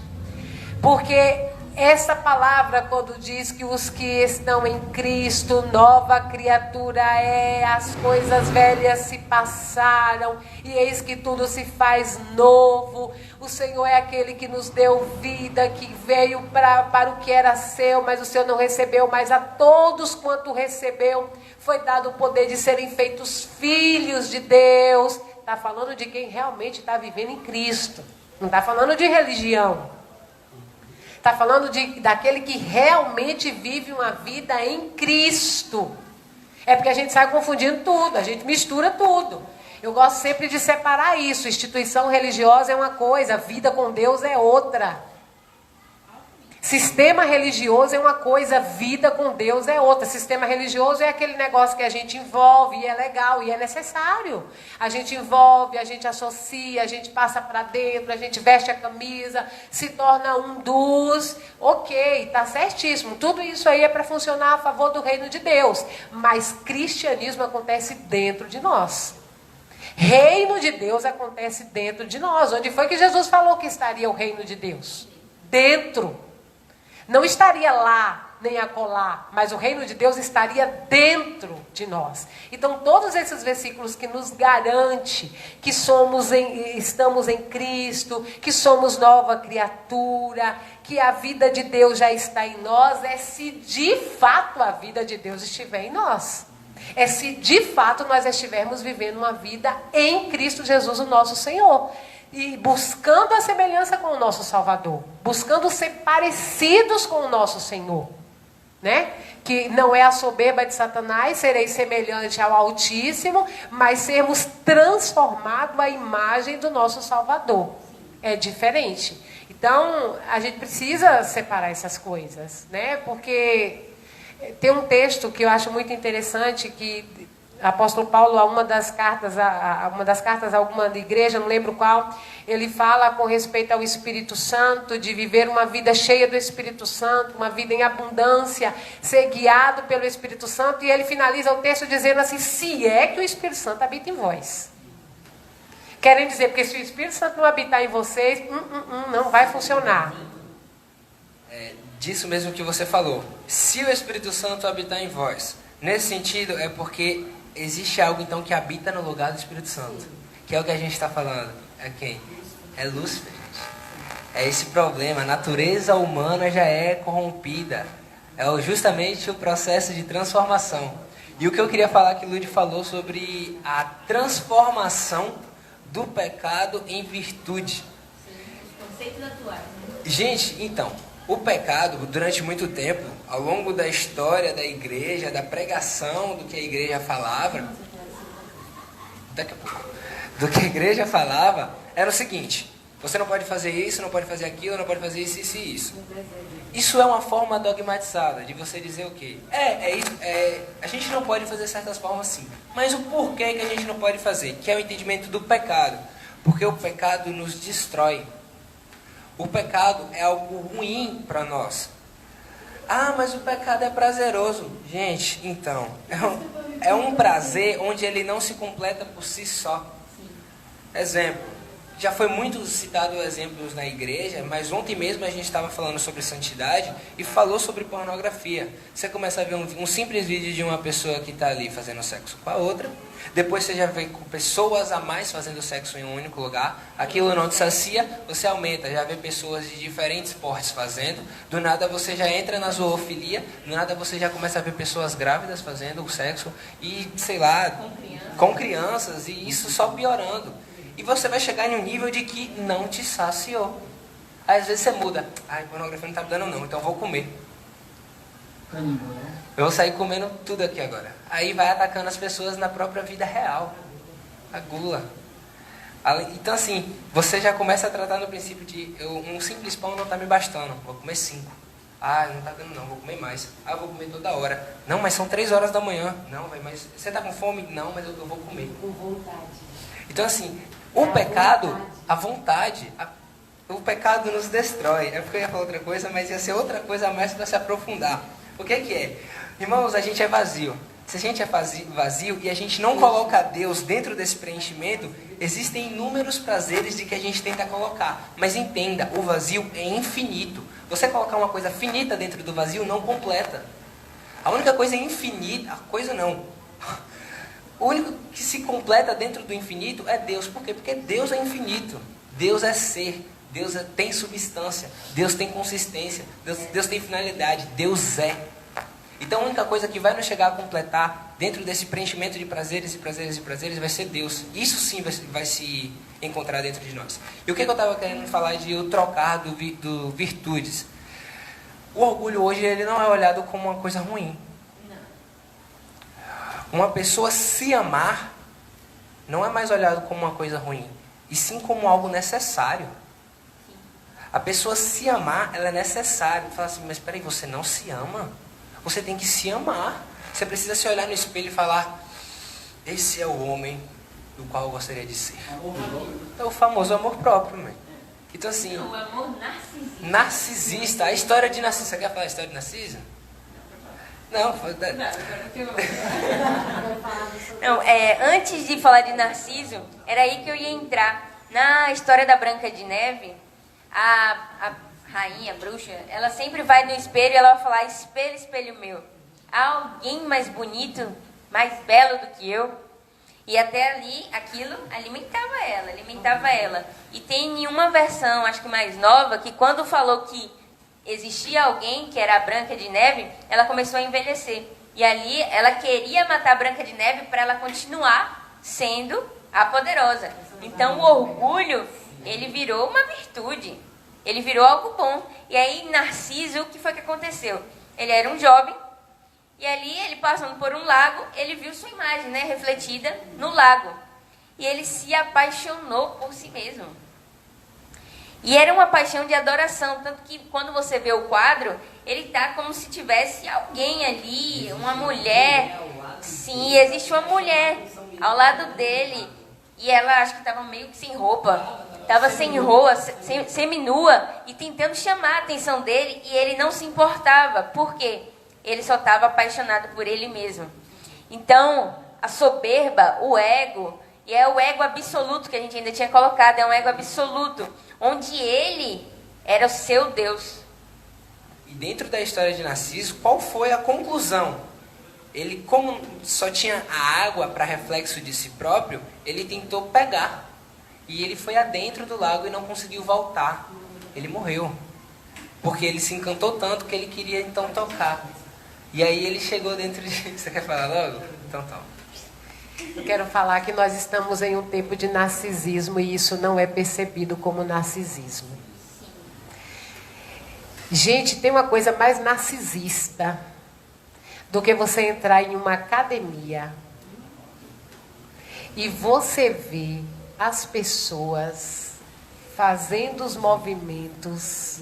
Porque essa palavra, quando diz que os que estão em Cristo, nova criatura é, as coisas velhas se passaram, e eis que tudo se faz novo. O Senhor é aquele que nos deu vida, que veio para o que era seu, mas o Senhor não recebeu, mas a todos quanto recebeu, foi dado o poder de serem feitos filhos de Deus. Está falando de quem realmente está vivendo em Cristo. Não está falando de religião. Está falando daquele que realmente vive uma vida em Cristo. É porque a gente sai confundindo tudo, a gente mistura tudo. Eu gosto sempre de separar isso. Instituição religiosa é uma coisa, vida com Deus é outra. Sistema religioso é uma coisa, vida com Deus é outra. Sistema religioso é aquele negócio que a gente envolve e é legal e é necessário. A gente envolve, a gente associa, a gente passa para dentro, a gente veste a camisa, se torna um dos. Ok, tá certíssimo. Tudo isso aí é para funcionar a favor do reino de Deus. Mas cristianismo acontece dentro de nós. Reino de Deus acontece dentro de nós. Onde foi que Jesus falou que estaria o reino de Deus? Dentro. Não estaria lá, nem acolá, mas o reino de Deus estaria dentro de nós. Então, todos esses versículos que nos garante que estamos em Cristo, que somos nova criatura, que a vida de Deus já está em nós, é se de fato a vida de Deus estiver em nós. É se de fato nós estivermos vivendo uma vida em Cristo Jesus, o nosso Senhor. E buscando a semelhança com o nosso Salvador. Buscando ser parecidos com o nosso Senhor. Né? Que não é a soberba de Satanás, serei semelhante ao Altíssimo, mas sermos transformados à imagem do nosso Salvador. É diferente. Então, a gente precisa separar essas coisas. Né? Porque tem um texto que eu acho muito interessante, que o apóstolo Paulo, uma das cartas a alguma igreja, não lembro qual, ele fala com respeito ao Espírito Santo, de viver uma vida cheia do Espírito Santo, uma vida em abundância, ser guiado pelo Espírito Santo, e ele finaliza o texto dizendo assim, se é que o Espírito Santo habita em vós. Querem dizer, porque se o Espírito Santo não habitar em vocês, não vai funcionar. É disso mesmo que você falou. Se o Espírito Santo habitar em vós, nesse sentido é porque existe algo então que habita no lugar do Espírito Santo. Que é o que a gente está falando. É quem? É Lúcifer, gente. É esse problema. A natureza humana já é corrompida. É justamente o processo de transformação. E o que eu queria falar, que o Ludi falou sobre a transformação do pecado em virtude. Os conceitos atuais. Gente, então, o pecado, durante muito tempo, ao longo da história da igreja, da pregação do que a igreja falava, do que a igreja falava, era o seguinte: você não pode fazer isso, não pode fazer aquilo, não pode fazer isso, isso e isso. Isso é uma forma dogmatizada de você dizer o quê? A gente não pode fazer certas formas sim. Mas o porquê que a gente não pode fazer? Que é o entendimento do pecado. Porque o pecado nos destrói. O pecado é algo ruim para nós. Ah, mas o pecado é prazeroso. Gente, então, é um prazer onde ele não se completa por si só. Exemplo, já foi muito citado exemplos na igreja, mas ontem mesmo a gente estava falando sobre santidade e falou sobre pornografia. Você começa a ver um simples vídeo de uma pessoa que está ali fazendo sexo com a outra, depois você já vê com pessoas a mais fazendo sexo em um único lugar, aquilo não te sacia, você aumenta, já vê pessoas de diferentes portes fazendo, do nada você já entra na zoofilia, do nada você já começa a ver pessoas grávidas fazendo o sexo e, sei lá, com crianças, e isso só piorando. E você vai chegar em um nível de que não te saciou. Aí às vezes você muda. Ai, pornografia não tá me dando não, então eu vou comer. Eu vou sair comendo tudo aqui agora. Aí vai atacando as pessoas na própria vida real. A gula. Então assim, você já começa a tratar no princípio de um simples pão não tá me bastando, vou comer 5. Ah, não tá dando não, vou comer mais. Ah, vou comer toda hora. Não, mas são 3 horas da manhã. Não, mas você tá com fome? Não, mas eu vou comer. Com vontade. Então assim, o pecado, a vontade, o pecado nos destrói. É porque eu ia falar outra coisa, mas ia ser outra coisa a mais para se aprofundar. O que é? Irmãos, a gente é vazio. Se a gente é vazio e a gente não coloca Deus dentro desse preenchimento, existem inúmeros prazeres de que a gente tenta colocar. Mas entenda, o vazio é infinito. Você colocar uma coisa finita dentro do vazio não completa. A única coisa infinita, a coisa não. O único que se completa dentro do infinito é Deus. Por quê? Porque Deus é infinito. Deus é ser. Deus tem substância. Deus tem consistência. Deus tem finalidade. Deus é. Então a única coisa que vai nos chegar a completar dentro desse preenchimento de prazeres e prazeres e prazeres vai ser Deus. Isso sim vai se encontrar dentro de nós. E o que eu estava querendo falar de eu trocar do virtudes? O orgulho hoje ele não é olhado como uma coisa ruim. Uma pessoa se amar não é mais olhado como uma coisa ruim, e sim como algo necessário. A pessoa se amar, ela é necessária. Fala assim, mas peraí, você não se ama? Você tem que se amar. Você precisa se olhar no espelho e falar, esse é o homem do qual eu gostaria de ser. É o famoso amor próprio, mãe. Então assim, O amor narcisista. Narcisista, a história de Narciso. Você quer falar a história de Narciso? Não, Não, antes de falar de Narciso, era aí que eu ia entrar. Na história da Branca de Neve, a rainha, a bruxa, ela sempre vai no espelho e ela vai falar, espelho, espelho meu, há alguém mais bonito, mais belo do que eu? E até ali, aquilo alimentava ela. E tem uma versão, acho que mais nova, que quando falou que existia alguém que era a Branca de Neve, ela começou a envelhecer. E ali ela queria matar a Branca de Neve para ela continuar sendo a poderosa. Então o orgulho, ele virou uma virtude. Ele virou algo bom. E aí Narciso, o que foi que aconteceu? Ele era um jovem, e ali ele passando por um lago, ele viu sua imagem, né, refletida no lago. E ele se apaixonou por si mesmo. E era uma paixão de adoração, tanto que quando você vê o quadro, ele tá como se tivesse alguém ali, uma mulher. Sim, existe uma mulher ao lado dele. E ela acho que estava meio que sem roupa. Estava sem roupa, seminua, e tentando chamar a atenção dele, e ele não se importava. Por quê? Ele só estava apaixonado por ele mesmo. Então, a soberba, o ego, e é o ego absoluto que a gente ainda tinha colocado, é um ego absoluto, onde ele era o seu Deus. E dentro da história de Narciso, qual foi a conclusão? Ele, como só tinha a água para reflexo de si próprio, ele tentou pegar. E ele foi adentro do lago e não conseguiu voltar. Ele morreu. Porque ele se encantou tanto que ele queria então tocar. E aí ele chegou dentro de... Você quer falar logo? Então toma. Eu quero falar que nós estamos em um tempo de narcisismo e isso não é percebido como narcisismo. Gente, tem uma coisa mais narcisista do que você entrar em uma academia e você ver as pessoas fazendo os movimentos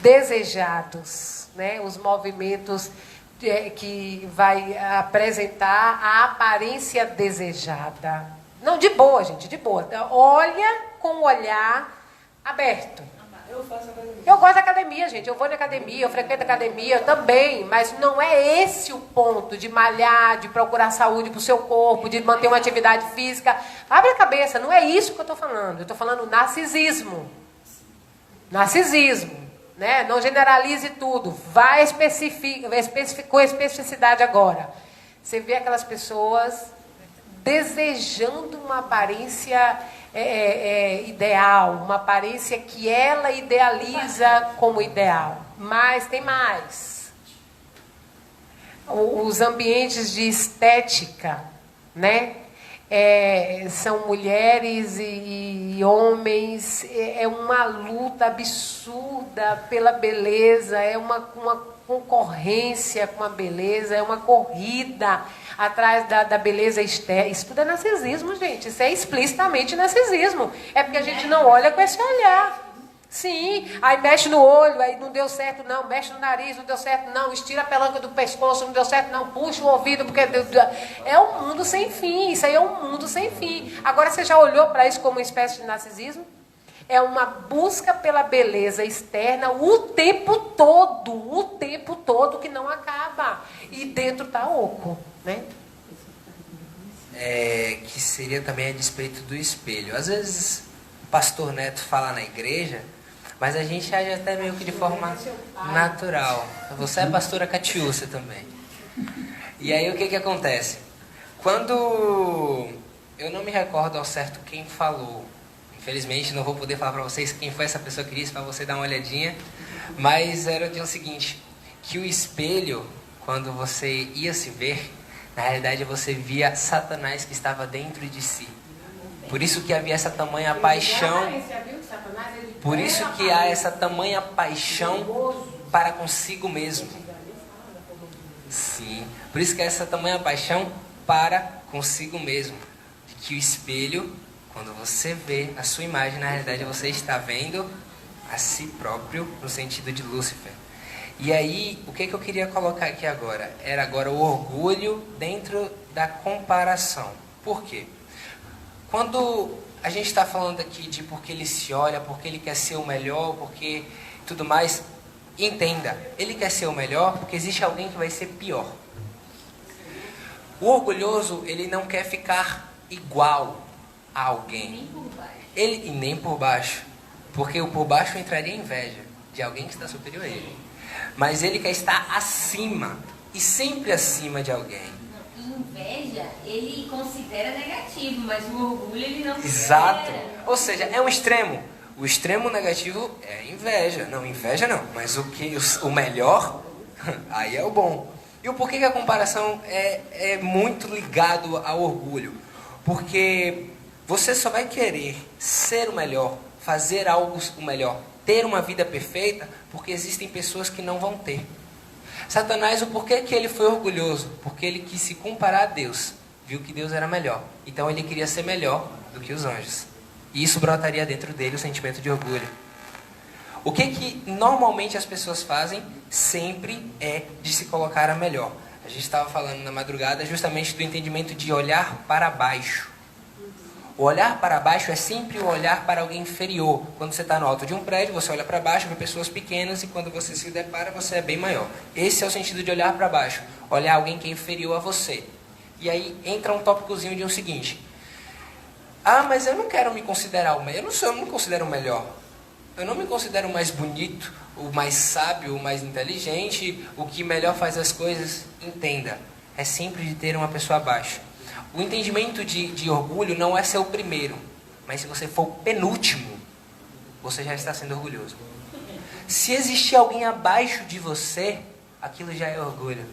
desejados, né? Os movimentos que vai apresentar a aparência desejada. Não, de boa, gente, de boa. Olha com o olhar aberto. Eu gosto da academia, gente. Eu vou na academia, eu frequento a academia também, mas não é esse o ponto de malhar, de procurar saúde para o seu corpo, de manter uma atividade física. Abre a cabeça, não é isso que eu estou falando. Eu estou falando narcisismo. Narcisismo. Né? Não generalize tudo. Vai com especificidade agora. Você vê aquelas pessoas desejando uma aparência ideal, uma aparência que ela idealiza como ideal. Mas tem mais. Os ambientes de estética, né? São mulheres e homens, é uma luta absurda pela beleza, é uma concorrência com a beleza, é uma corrida atrás da beleza externa. Isso tudo é narcisismo, gente. Isso é explicitamente narcisismo. É porque a gente não olha com esse olhar. Sim, aí mexe no olho, aí não deu certo não, mexe no nariz, não deu certo não, estira a pelanca do pescoço, não deu certo não, puxa o ouvido, porque é um mundo sem fim, isso aí é um mundo sem fim. Agora você já olhou para isso como uma espécie de narcisismo? É uma busca pela beleza externa o tempo todo que não acaba. E dentro está oco, né? Que seria também a despeito do espelho. Às vezes o pastor Neto fala na igreja, mas a gente age até meio que de forma natural. Você é pastora Catiúcia também. E aí o que acontece? Quando eu não me recordo ao certo quem falou, infelizmente não vou poder falar para vocês quem foi essa pessoa que disse, para você dar uma olhadinha, mas era o seguinte, que o espelho, quando você ia se ver, na realidade você via Satanás que estava dentro de si. Por isso que havia essa tamanha paixão, por isso que há essa tamanha paixão para consigo mesmo. Sim, por isso que há essa tamanha paixão para consigo mesmo. Que o espelho, quando você vê a sua imagem, na realidade você está vendo a si próprio, no sentido de Lúcifer. E aí, o que eu queria colocar aqui agora? Era agora o orgulho dentro da comparação. Por quê? Quando a gente está falando aqui de porque ele se olha, porque ele quer ser o melhor, porque tudo mais, entenda, ele quer ser o melhor porque existe alguém que vai ser pior. O orgulhoso, ele não quer ficar igual a alguém. E nem por baixo. Porque o por baixo entraria em inveja de alguém que está superior a ele. Mas ele quer estar acima, e sempre acima de alguém. Inveja, ele considera negativo, mas o orgulho ele não considera. Exato. Ou seja, é um extremo. O extremo negativo é inveja. Não, inveja não. Mas o melhor, aí é o bom. E o porquê que a comparação é muito ligado ao orgulho? Porque você só vai querer ser o melhor, fazer algo o melhor, ter uma vida perfeita, porque existem pessoas que não vão ter. Satanás, o porquê que ele foi orgulhoso? Porque ele quis se comparar a Deus. Viu que Deus era melhor. Então ele queria ser melhor do que os anjos. E isso brotaria dentro dele o sentimento de orgulho. O que normalmente as pessoas fazem sempre é de se colocar a melhor. A gente estava falando na madrugada justamente do entendimento de olhar para baixo. O olhar para baixo é sempre o olhar para alguém inferior. Quando você está no alto de um prédio, você olha para baixo, vê pessoas pequenas, e quando você se depara, você é bem maior. Esse é o sentido de olhar para baixo. Olhar alguém que é inferior a você. E aí entra um tópicozinho de o seguinte. Ah, mas eu não quero me considerar o melhor. Eu não me considero o melhor. Eu não me considero o mais bonito, o mais sábio, o mais inteligente, o que melhor faz as coisas. Entenda, é sempre de ter uma pessoa abaixo. O entendimento de orgulho não é ser o primeiro, mas se você for o penúltimo, você já está sendo orgulhoso. Se existir alguém abaixo de você, aquilo já é orgulho.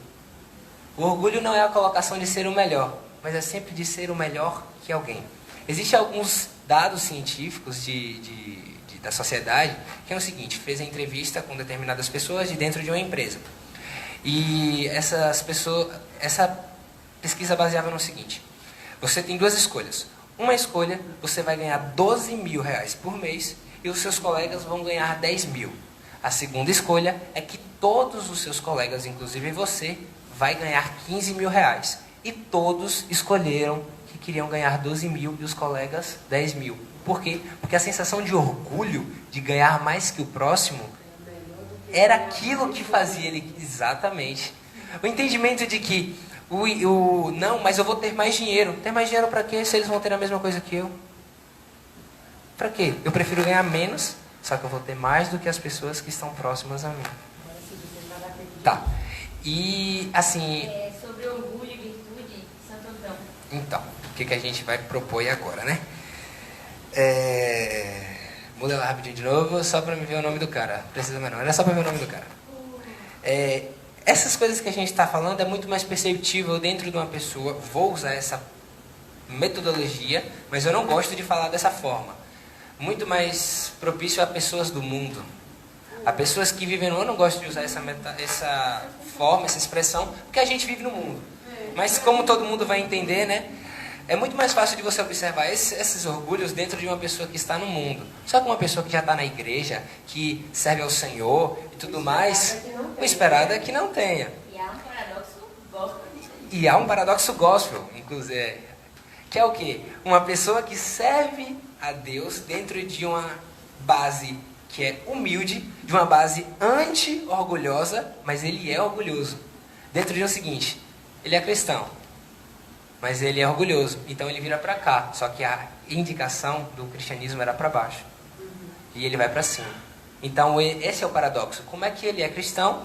O orgulho não é a colocação de ser o melhor, mas é sempre de ser o melhor que alguém. Existem alguns dados científicos da sociedade, que é o seguinte: fez a entrevista com determinadas pessoas de dentro de uma empresa. E essa pesquisa baseava no seguinte: você tem duas escolhas. Uma escolha, você vai ganhar 12 mil reais por mês e os seus colegas vão ganhar 10 mil. A segunda escolha é que todos os seus colegas, inclusive você, vai ganhar 15 mil reais. E todos escolheram que queriam ganhar 12 mil e os colegas 10 mil. Por quê? Porque a sensação de orgulho de ganhar mais que o próximo era aquilo que fazia ele... Exatamente. O entendimento de que, não, mas eu vou ter mais dinheiro. Ter mais dinheiro para quê? Se eles vão ter a mesma coisa que eu. Para quê? Eu prefiro ganhar menos, só que eu vou ter mais do que as pessoas que estão próximas a mim. Tá. E, assim... sobre orgulho e virtude, Santo Antão. Então, o que a gente vai propor agora, né? Muda lá rapidinho de novo, só para me ver o nome do cara. Precisa mais não, era só para ver o nome do cara. Essas coisas que a gente está falando é muito mais perceptível dentro de uma pessoa. Vou usar essa metodologia, mas eu não gosto de falar dessa forma. Muito mais propício a pessoas do mundo. A pessoas que vivem no mundo. Eu não gosto de usar essa forma, essa expressão, porque a gente vive no mundo. Mas como todo mundo vai entender, né? É muito mais fácil de você observar esses orgulhos dentro de uma pessoa que está no mundo. Só que uma pessoa que já está na igreja, que serve ao Senhor e tudo mais, o esperado é que não tenha. E há um paradoxo gospel disso aí. E há um paradoxo gospel, inclusive, que é o quê? Uma pessoa que serve a Deus dentro de uma base que é humilde, de uma base anti-orgulhosa, mas ele é orgulhoso. Dentro de um seguinte, ele é cristão, mas ele é orgulhoso, então ele vira para cá, só que a indicação do cristianismo era para baixo, e ele vai para cima. Então esse é o paradoxo. Como é que ele é cristão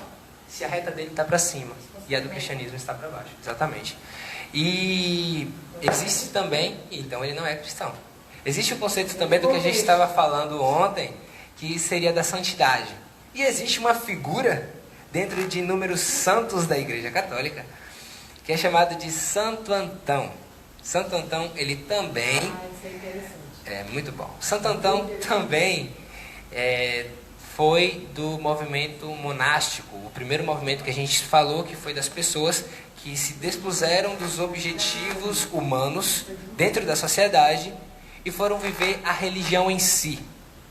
se a reta dele está para cima e a do cristianismo está para baixo? Exatamente. E existe também, então ele não é cristão. Existe o conceito também do que a gente estava falando ontem, que seria da santidade. E existe uma figura dentro de inúmeros santos da Igreja Católica, que é chamado de Santo Antão. Santo Antão, ele também... Isso é interessante. É muito bom. Santo Antão também foi do movimento monástico, o primeiro movimento que a gente falou, que foi das pessoas que se despuseram dos objetivos humanos dentro da sociedade e foram viver a religião em si.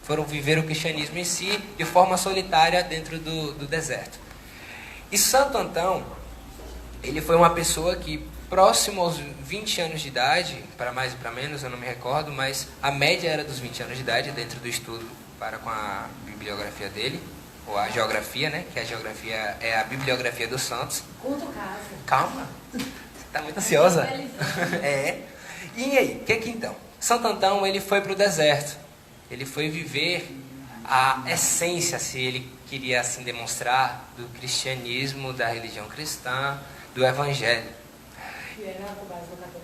Foram viver o cristianismo em si de forma solitária dentro do deserto. E Santo Antão, ele foi uma pessoa que, próximo aos 20 anos de idade, para mais e para menos, eu não me recordo, mas a média era dos 20 anos de idade dentro do estudo com a bibliografia dele, ou a geografia, né? Que a geografia é a bibliografia dos santos. Conta o caso. Calma, você está muito ansiosa. E aí, o que então? Santo Antão, ele foi para o deserto. Ele foi viver a essência, se ele queria assim demonstrar, do cristianismo, da religião cristã, do evangelho.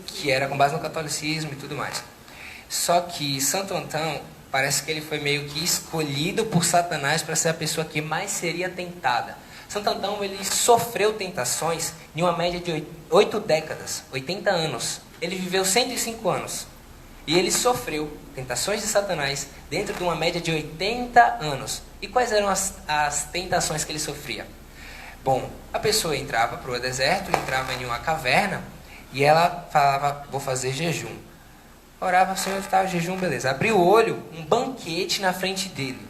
Que era com base no catolicismo e tudo mais. Só que Santo Antão, parece que ele foi meio que escolhido por Satanás para ser a pessoa que mais seria tentada. Santo Antão, ele sofreu tentações em uma média de 8 décadas, 80 anos. Ele viveu 105 anos. E ele sofreu tentações de Satanás dentro de uma média de 80 anos. E quais eram as tentações que ele sofria? Bom, a pessoa entrava para o deserto, entrava em uma caverna, e ela falava, vou fazer jejum. Orava, Senhor, estava jejum, beleza. Abriu o olho, um banquete na frente dele,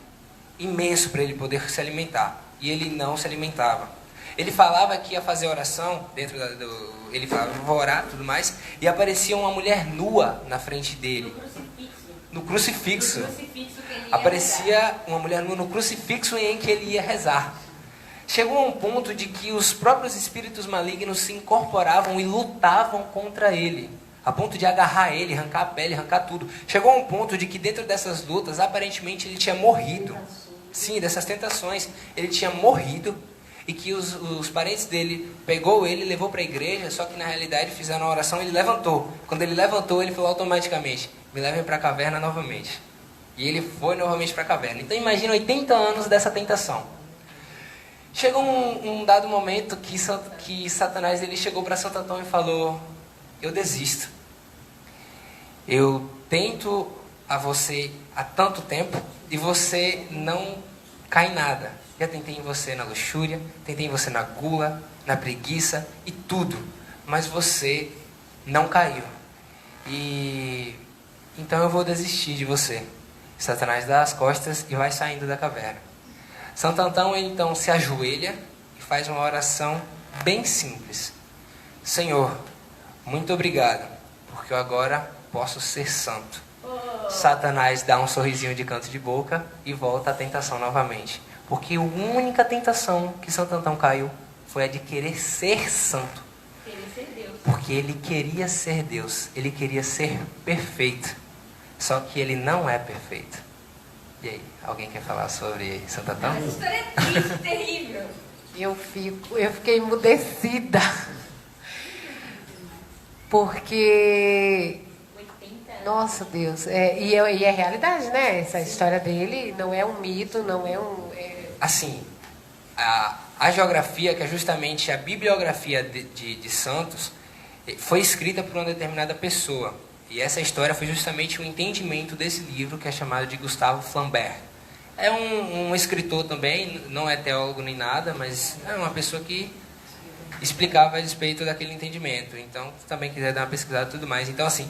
imenso para ele poder se alimentar. E ele não se alimentava. Ele falava que ia fazer oração, ele falava, vou orar, tudo mais, e aparecia uma mulher nua na frente dele. No crucifixo. Aparecia uma mulher nua no crucifixo em que ele ia rezar. Chegou a um ponto de que os próprios espíritos malignos se incorporavam e lutavam contra ele, a ponto de agarrar ele, arrancar a pele, arrancar tudo. Chegou a um ponto de que dentro dessas lutas, aparentemente ele tinha morrido. Sim, dessas tentações, ele tinha morrido, e que os parentes dele pegou ele, levou para a igreja, só que na realidade fizeram a oração, ele levantou. Quando ele levantou, ele falou automaticamente, me levem para a caverna novamente. E ele foi novamente para a caverna. Então imagina 80 anos dessa tentação. Chegou um dado momento que Satanás ele chegou para Santo Antão e falou, eu desisto. Eu tento a você há tanto tempo e você não cai em nada. Já tentei em você na luxúria, tentei em você na gula, na preguiça e tudo. Mas você não caiu. E então eu vou desistir de você. Satanás dá as costas e vai saindo da caverna. Santo Antão então se ajoelha e faz uma oração bem simples. Senhor, muito obrigado, porque eu agora posso ser santo. Satanás dá um sorrisinho de canto de boca e volta à tentação novamente. Porque a única tentação que Santo Antão caiu foi a de querer ser santo. Porque ele queria ser Deus, ele queria ser perfeito. Só que ele não é perfeito. E aí, alguém quer falar sobre Santo Antão? Essa história é triste, terrível. Eu fiquei emudecida. Porque, nossa Deus, e é realidade, né? Essa história dele não é um mito, não é um... Assim, a geografia, que é justamente a bibliografia de santos, foi escrita por uma determinada pessoa. E essa história foi justamente o entendimento desse livro, que é chamado de Gustave Flaubert. É um escritor também, não é teólogo nem nada, mas é uma pessoa que explicava a respeito daquele entendimento. Então, se também quiser dar uma pesquisada e tudo mais. Então, assim,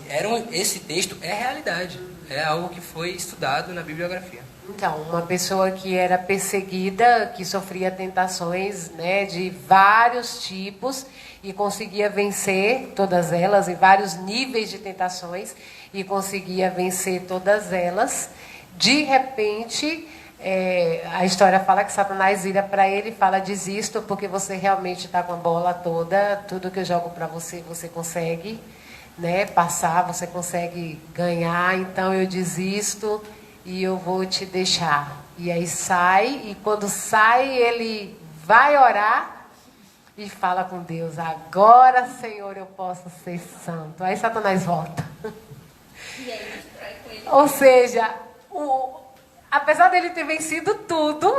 esse texto é realidade. É algo que foi estudado na bibliografia. Então, uma pessoa que era perseguida, que sofria tentações, né, de vários tipos e conseguia vencer todas elas, em vários níveis de tentações, e conseguia vencer todas elas. De repente, a história fala que Satanás vira para ele e fala: desisto, porque você realmente está com a bola toda, tudo que eu jogo para você, você consegue, né, passar, você consegue ganhar, então eu desisto e eu vou te deixar. E aí sai, e quando sai, ele vai orar e fala com Deus: agora, Senhor, eu posso ser santo. Aí Satanás volta. E aí destrói com ele. Ou seja, apesar dele ter vencido tudo,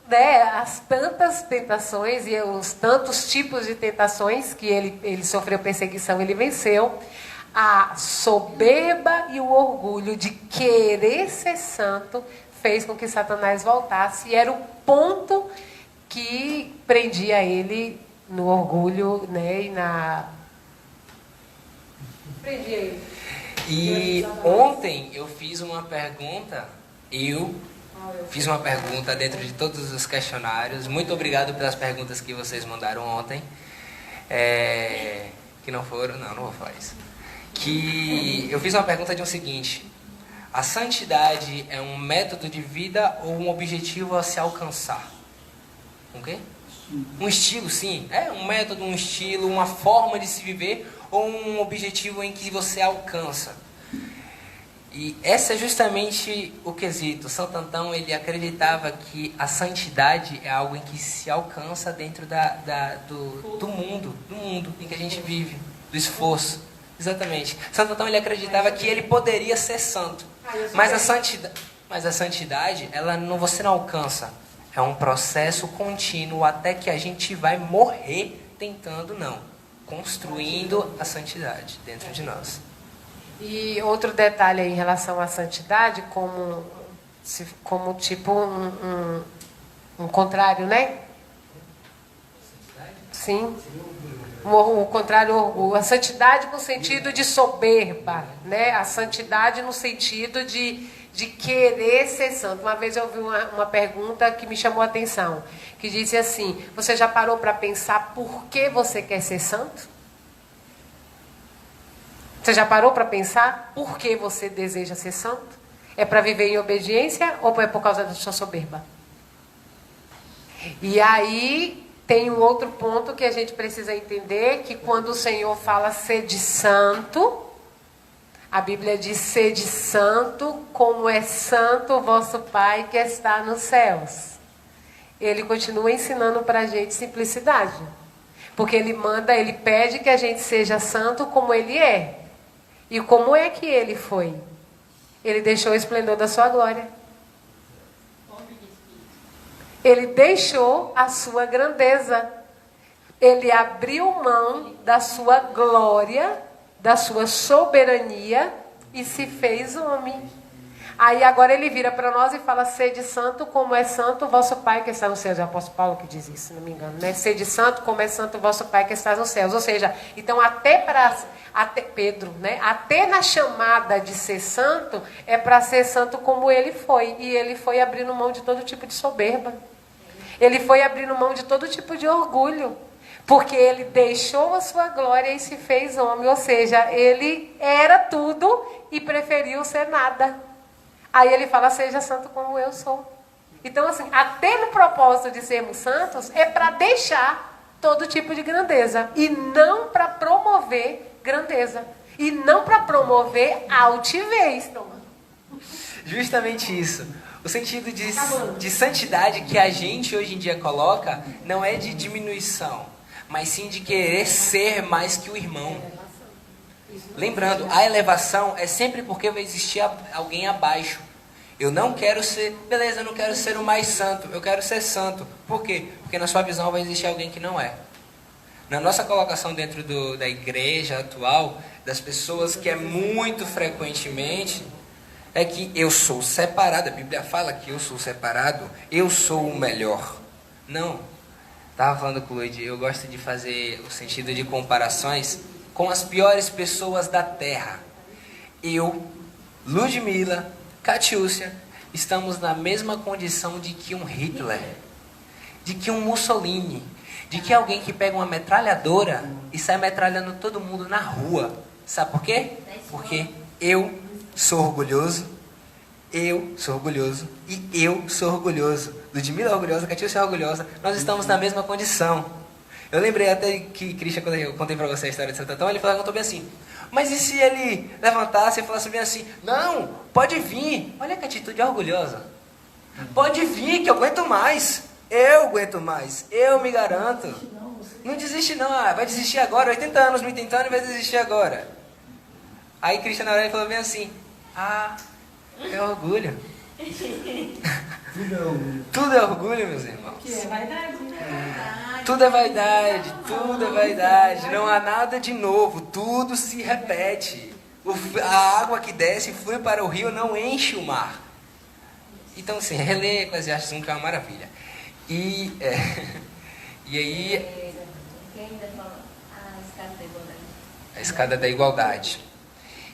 né, as tantas tentações e os tantos tipos de tentações que ele sofreu perseguição, ele venceu. A soberba e o orgulho de querer ser santo fez com que Satanás voltasse, e era o ponto que prendia ele no orgulho, né, prendia ele. E ontem eu fiz uma pergunta, fiz uma pergunta dentro de todos os questionários. Muito obrigado pelas perguntas que vocês mandaram ontem. Que não foram, não vou falar isso. Que eu fiz uma pergunta de um seguinte: a santidade é um método de vida ou um objetivo a se alcançar? Um quê? Um estilo, sim. É um método, um estilo, uma forma de se viver, ou um objetivo em que você alcança. E esse é justamente o quesito. Santo Antão, ele acreditava que a santidade é algo em que se alcança dentro do mundo em que a gente vive, do esforço. Exatamente. Santo Antão, ele acreditava que ele poderia ser santo. Mas a santidade, você não alcança. É um processo contínuo até que a gente vai morrer tentando, construindo a santidade dentro de nós. E outro detalhe aí em relação à santidade, como tipo um contrário, né? Sim. O contrário, orgulho. A santidade no sentido de soberba, né? A santidade no sentido de querer ser santo. Uma vez eu ouvi uma pergunta que me chamou a atenção, que disse assim: você já parou para pensar por que você quer ser santo? Você já parou para pensar por que você deseja ser santo? É para viver em obediência ou é por causa da sua soberba? E aí tem um outro ponto que a gente precisa entender, que quando o Senhor fala sede santo, a Bíblia diz: sede santo, como é santo o vosso Pai que está nos céus. Ele continua ensinando para a gente simplicidade. Porque ele pede que a gente seja santo como ele é. E como é que ele foi? Ele deixou o esplendor da sua glória. Ele deixou a sua grandeza. Ele abriu mão da sua glória, da sua soberania, e se fez homem. Aí agora ele vira para nós e fala: sede santo como é santo o vosso Pai que está nos céus. É o apóstolo Paulo que diz isso, se não me engano, né? Sede santo como é santo o vosso Pai que está nos céus. Ou seja, então até Pedro, né? Até na chamada de ser santo, é para ser santo como ele foi. E ele foi abrindo mão de todo tipo de soberba. Ele foi abrindo mão de todo tipo de orgulho. Porque ele deixou a sua glória e se fez homem. Ou seja, ele era tudo e preferiu ser nada. Aí ele fala, seja santo como eu sou. Então, assim, até no propósito de sermos santos, é para deixar todo tipo de grandeza. E não para promover grandeza. E não para promover altivez. Justamente isso. O sentido de santidade que a gente hoje em dia coloca não é de diminuição, mas sim de querer ser mais que o irmão. Lembrando, a elevação é sempre porque vai existir alguém abaixo. Eu não quero ser, beleza, eu não quero ser o mais santo, eu quero ser santo. Por quê? Porque na sua visão vai existir alguém que não é. Na nossa colocação dentro da igreja atual, das pessoas que é muito frequentemente, é que eu sou separado. A Bíblia fala que eu sou separado, eu sou o melhor. Não. Estava falando com o Luiz, eu gosto de fazer o sentido de comparações com as piores pessoas da Terra. Eu, Ludmila, Catiúcia, estamos na mesma condição de que um Hitler, de que um Mussolini, de que alguém que pega uma metralhadora e sai metralhando todo mundo na rua. Sabe por quê? Porque eu sou orgulhoso, eu sou orgulhoso e eu sou orgulhoso. Ludmila é orgulhosa, Catiúcia é orgulhosa. Nós estamos na mesma condição. Eu lembrei até que Christian, quando eu contei para você a história de Santo Antão, ele perguntou bem assim, mas e se ele levantasse e falasse bem assim, não, pode vir, olha que atitude orgulhosa. Pode vir que eu aguento mais, eu me garanto. Não desiste não, vai desistir agora, 80 anos me tentando e vai desistir agora. Aí Christian na hora ele falou bem assim, é orgulho. Tudo é orgulho, meus irmãos. Que é vaidade. Tudo é vaidade, tudo é vaidade. Não há nada de novo, tudo se repete. A água que desce e flui para o rio não enche o mar. Então, assim, reler Eclesiastes 1 que é uma maravilha. E aí... Quem ainda fala? A escada da igualdade. A escada da igualdade.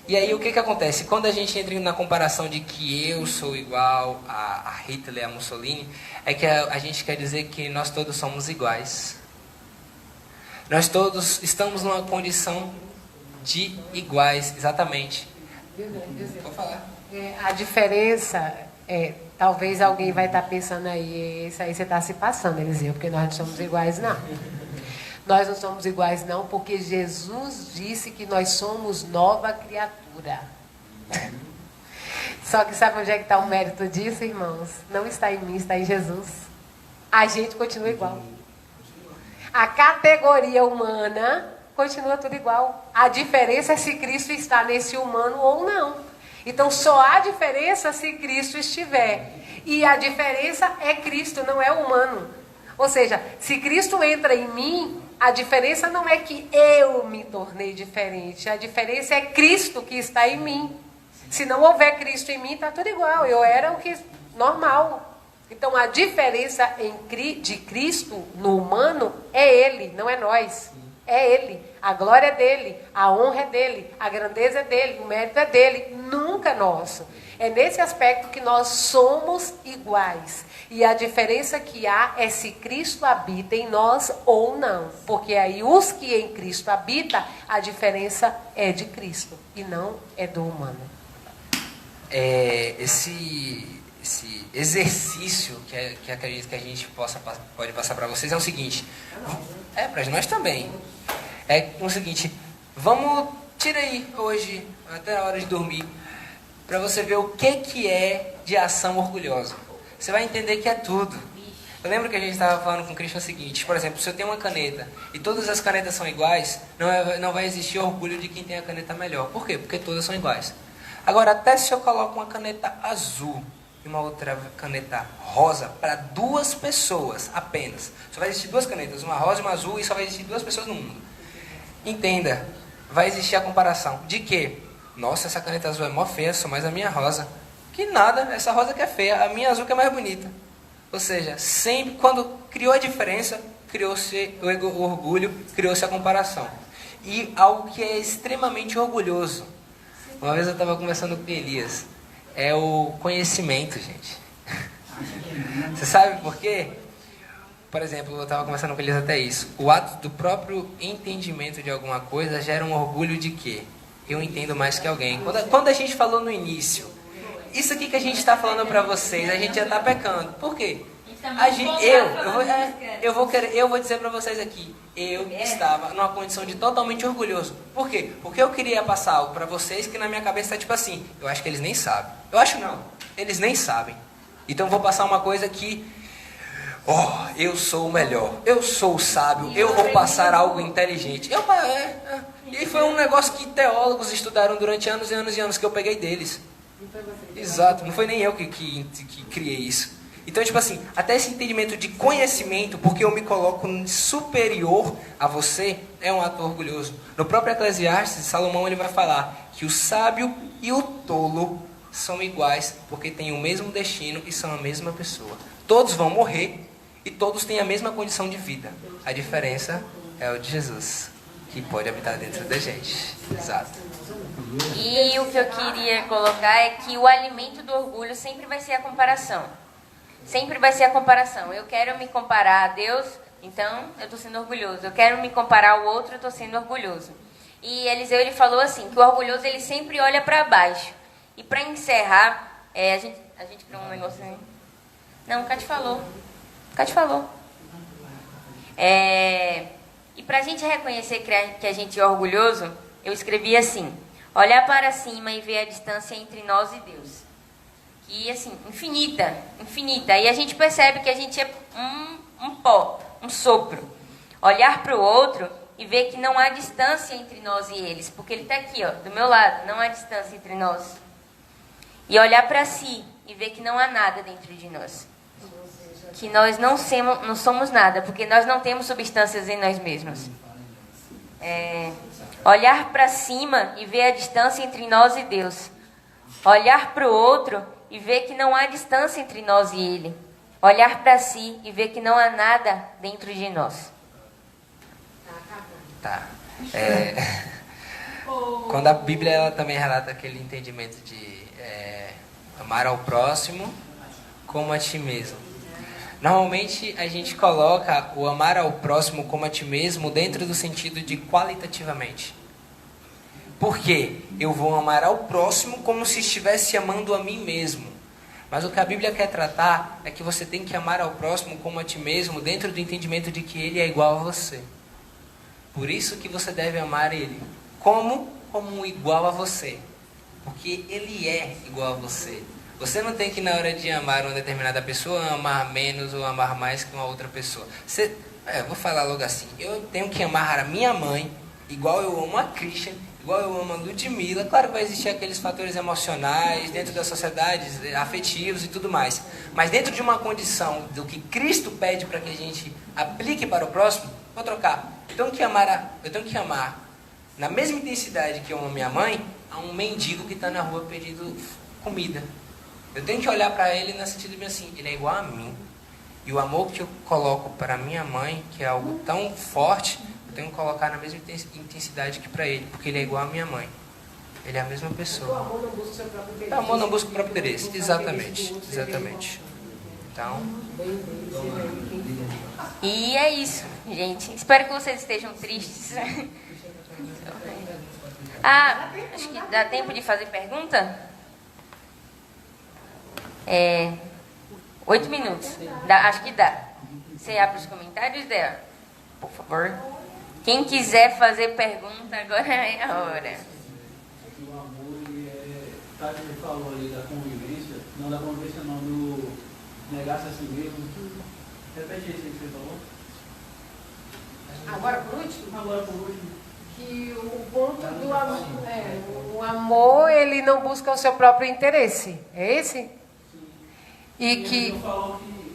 E aí o que acontece? Quando a gente entra na comparação de que eu sou igual a Hitler, a Mussolini, é que a gente quer dizer que nós todos somos iguais. Nós todos estamos numa condição de iguais, exatamente. Vou falar. A diferença talvez alguém vai estar pensando aí, isso aí você está se passando, Eliseu, porque nós não somos iguais, não. Nós não somos iguais, não, porque Jesus disse que nós somos nova criatura. Só que sabe onde é que está o mérito disso, irmãos? Não está em mim, está em Jesus. A gente continua igual. A categoria humana continua tudo igual. A diferença é se Cristo está nesse humano ou não. Então, só há diferença se Cristo estiver. E a diferença é Cristo, não é humano. Ou seja, se Cristo entra em mim, a diferença não é que eu me tornei diferente. A diferença é Cristo que está em mim. Se não houver Cristo em mim, está tudo igual. Eu era o que normal. Então, a diferença de Cristo no humano é Ele, não é nós. É Ele. A glória é dele, a honra é dele, a grandeza é dele, o mérito é dele, nunca nosso. É nesse aspecto que nós somos iguais. E a diferença que há é se Cristo habita em nós ou não. Porque aí os que em Cristo habitam, a diferença é de Cristo e não é do humano. Esse exercício que acredito que a gente pode passar para vocês é o seguinte. Para nós também. É o seguinte, tira aí hoje, até a hora de dormir, para você ver o que é de ação orgulhosa. Você vai entender que é tudo. Eu lembro que a gente estava falando com o Christian o seguinte, por exemplo, se eu tenho uma caneta e todas as canetas são iguais, não vai existir orgulho de quem tem a caneta melhor. Por quê? Porque todas são iguais. Agora, até se eu coloco uma caneta azul e uma outra caneta rosa para duas pessoas apenas, só vai existir duas canetas, uma rosa e uma azul, e só vai existir duas pessoas no mundo. Entenda, vai existir a comparação de que, nossa, essa caneta azul é mó feia, só mais a minha rosa. Que nada, essa rosa que é feia, a minha azul que é mais bonita. Ou seja, sempre quando criou a diferença, criou-se o orgulho, criou-se a comparação. E algo que é extremamente orgulhoso. Uma vez eu estava conversando com Elias, é o conhecimento, gente. Você sabe por quê? por exemplo, eu estava conversando com eles até isso. O ato do próprio entendimento de alguma coisa gera um orgulho de quê? Eu entendo mais que alguém. Quando a gente falou no início, isso aqui que a gente está falando para vocês, a gente já está pecando. Por quê? Eu vou dizer para vocês aqui, eu estava numa condição de totalmente orgulhoso. Por quê? Porque eu queria passar algo para vocês que na minha cabeça está tipo assim, eu acho que eles nem sabem. Eu acho não, eles nem sabem. Então eu vou passar uma coisa que, eu sou o melhor, eu sou o sábio, eu vou passar algo inteligente. E foi um negócio que teólogos estudaram durante anos e anos e anos, que eu peguei deles. Exato, não foi nem eu que criei isso. Então, tipo assim, até esse entendimento de conhecimento, porque eu me coloco superior a você, é um ato orgulhoso. No próprio Eclesiastes, Salomão ele vai falar que o sábio e o tolo são iguais, porque têm o mesmo destino e são a mesma pessoa. Todos vão morrer e todos têm a mesma condição de vida. A diferença é o de Jesus, que pode habitar dentro da gente. Exato. E o que eu queria colocar é que o alimento do orgulho sempre vai ser a comparação. Sempre vai ser a comparação. Eu quero me comparar a Deus, então eu estou sendo orgulhoso. Eu quero me comparar ao outro, eu estou sendo orgulhoso. E Eliseu ele falou assim, que o orgulhoso ele sempre olha para baixo. E para encerrar, a gente criou um negócio assim. Não, o Cate falou. E para a gente reconhecer que a gente é orgulhoso, eu escrevi assim: olhar para cima e ver a distância entre nós e Deus. E assim, infinita. E a gente percebe que a gente é um pó, um sopro. Olhar para o outro e ver que não há distância entre nós e eles, porque ele está aqui, do meu lado, não há distância entre nós. E olhar para si e ver que não há nada dentro de nós. Que nós não somos nada, porque nós não temos substâncias em nós mesmos. Olhar para cima e ver a distância entre nós e Deus. Olhar para o outro e ver que não há distância entre nós e Ele. Olhar para si e ver que não há nada dentro de nós. Tá. Quando a Bíblia ela também relata aquele entendimento de amar ao próximo como a ti mesmo. Normalmente a gente coloca o amar ao próximo como a ti mesmo dentro do sentido de qualitativamente. Por quê? Eu vou amar ao próximo como se estivesse amando a mim mesmo. Mas o que a Bíblia quer tratar é que você tem que amar ao próximo como a ti mesmo dentro do entendimento de que ele é igual a você. Por isso que você deve amar ele como igual a você. Porque ele é igual a você. Você não tem que, na hora de amar uma determinada pessoa, amar menos ou amar mais que uma outra pessoa. Vou falar logo assim. Eu tenho que amar a minha mãe igual eu amo a Christian, igual eu amo a Ludmilla. Claro que vai existir aqueles fatores emocionais dentro da sociedade, afetivos e tudo mais. Mas dentro de uma condição do que Cristo pede para que a gente aplique para o próximo, vou trocar. Eu tenho que amar na mesma intensidade que eu amo a minha mãe, a um mendigo que está na rua pedindo comida. Eu tenho que olhar para ele no sentido de assim, ele é igual a mim. E o amor que eu coloco para minha mãe, que é algo tão forte, eu tenho que colocar na mesma intensidade que para ele, porque ele é igual a minha mãe. Ele é a mesma pessoa. O amor não busca o seu próprio interesse. O amor não busca o próprio interesse. Exatamente. Então... E é isso, gente. Espero que vocês estejam tristes. Acho que dá tempo de fazer pergunta? 8 minutos. Acho que dá. Você abre os comentários dela, por favor. Quem quiser fazer pergunta, agora é a hora. O amor, ele falou ali da convivência, não do negar-se a si mesmo. Repete isso que você falou. Agora por último? Que o ponto do amor, o amor, ele não busca o seu próprio interesse. É esse? E que... Ele falou que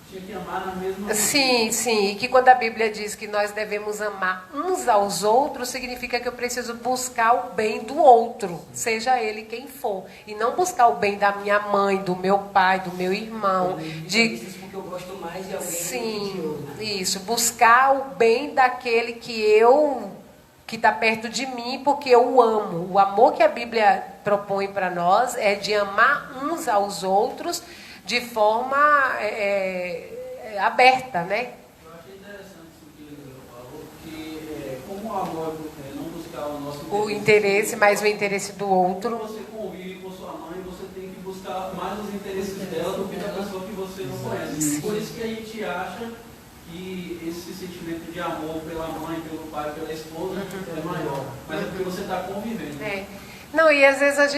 tinha que amar na mesma... Sim. E que quando a Bíblia diz que nós devemos amar uns aos outros, significa que eu preciso buscar o bem do outro, seja ele quem for. E não buscar o bem da minha mãe, do meu pai, do meu irmão. Porque eu gosto mais de alguém. Sim, isso. Buscar o bem daquele que está perto de mim, porque eu o amo. O amor que a Bíblia propõe para nós é de amar uns aos outros de forma aberta, né? Eu achei interessante isso que ele falou, que como o amor é não buscar o nosso O interesse, mas o interesse do Quando outro. você convive com sua mãe, você tem que buscar mais os interesses dela do que da pessoa que você não conhece. Por isso que a gente acha que esse sentimento de amor pela mãe, pelo pai, pela esposa é maior. Mas é porque você está convivendo. É. Não, e às vezes a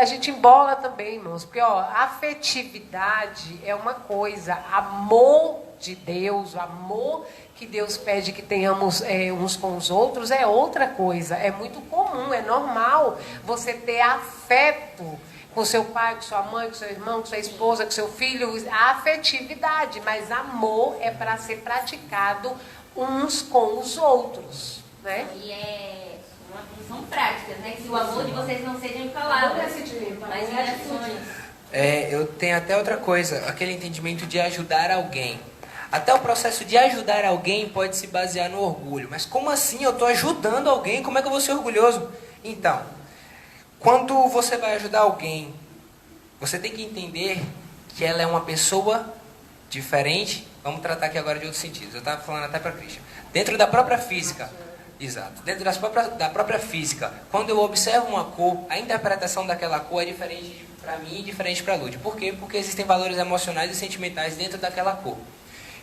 gente embola também, irmãos, porque ó, afetividade é uma coisa, amor de Deus, o amor que Deus pede que tenhamos uns com os outros é outra coisa. É muito comum, é normal você ter afeto com seu pai, com sua mãe, com seu irmão, com sua esposa, com seu filho, a afetividade, mas amor é para ser praticado uns com os outros, né? E são práticas, né? Que se o amor de vocês não seja em palavras, mas em ações. Eu tenho até outra coisa, aquele entendimento de ajudar alguém. Até o processo de ajudar alguém pode se basear no orgulho. Mas como assim? Eu estou ajudando alguém, como é que eu vou ser orgulhoso? Então, quando você vai ajudar alguém, você tem que entender que ela é uma pessoa diferente. Vamos tratar aqui agora de outros sentidos. Eu estava falando até para a Christian. Dentro da própria física, exato. Dentro da própria física, quando eu observo uma cor, a interpretação daquela cor é diferente para mim e diferente para a Lud. Por quê? Porque existem valores emocionais e sentimentais dentro daquela cor.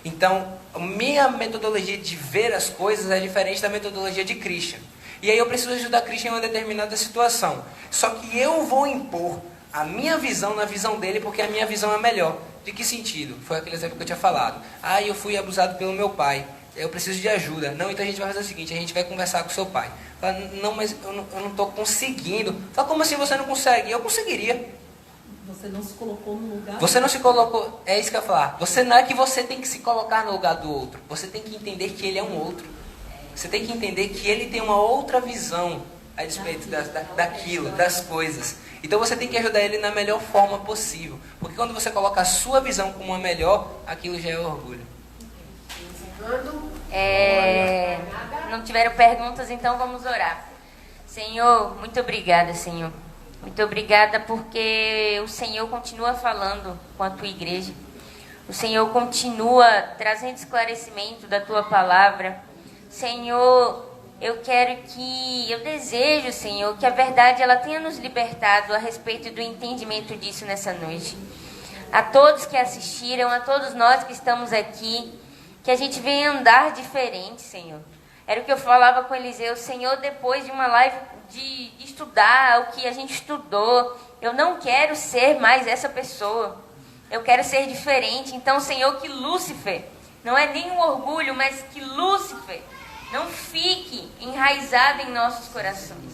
Então, a minha metodologia de ver as coisas é diferente da metodologia de Christian. E aí eu preciso ajudar Christian em uma determinada situação. Só que eu vou impor a minha visão na visão dele, porque a minha visão é melhor. De que sentido? Foi aquele exemplo que eu tinha falado. Eu fui abusado pelo meu pai. Eu preciso de ajuda. Não, então a gente vai fazer o seguinte, a gente vai conversar com o seu pai. Fala, não, mas eu não estou conseguindo. Fala, como assim você não consegue? Eu conseguiria. Você não se colocou no lugar? Você não se colocou, é isso que eu ia falar. Não é que você tem que se colocar no lugar do outro. Você tem que entender que ele é um outro. Você tem que entender que ele tem uma outra visão a respeito daquilo, das coisas. Então você tem que ajudar ele na melhor forma possível. Porque quando você coloca a sua visão como a melhor, aquilo já é orgulho. Não tiveram perguntas, então vamos orar. Senhor, muito obrigada, Senhor. Muito obrigada porque o Senhor continua falando com a tua igreja. O Senhor continua trazendo esclarecimento da tua palavra. Senhor, eu desejo, Senhor, que a verdade ela tenha nos libertado a respeito do entendimento disso nessa noite. A todos que assistiram, a todos nós que estamos aqui, que a gente venha andar diferente, Senhor. Era o que eu falava com Eliseu, Senhor, depois de uma live de estudar o que a gente estudou, eu não quero ser mais essa pessoa. Eu quero ser diferente. Então, Senhor, que Lúcifer, não é nem um orgulho, mas que Lúcifer não fique enraizado em nossos corações.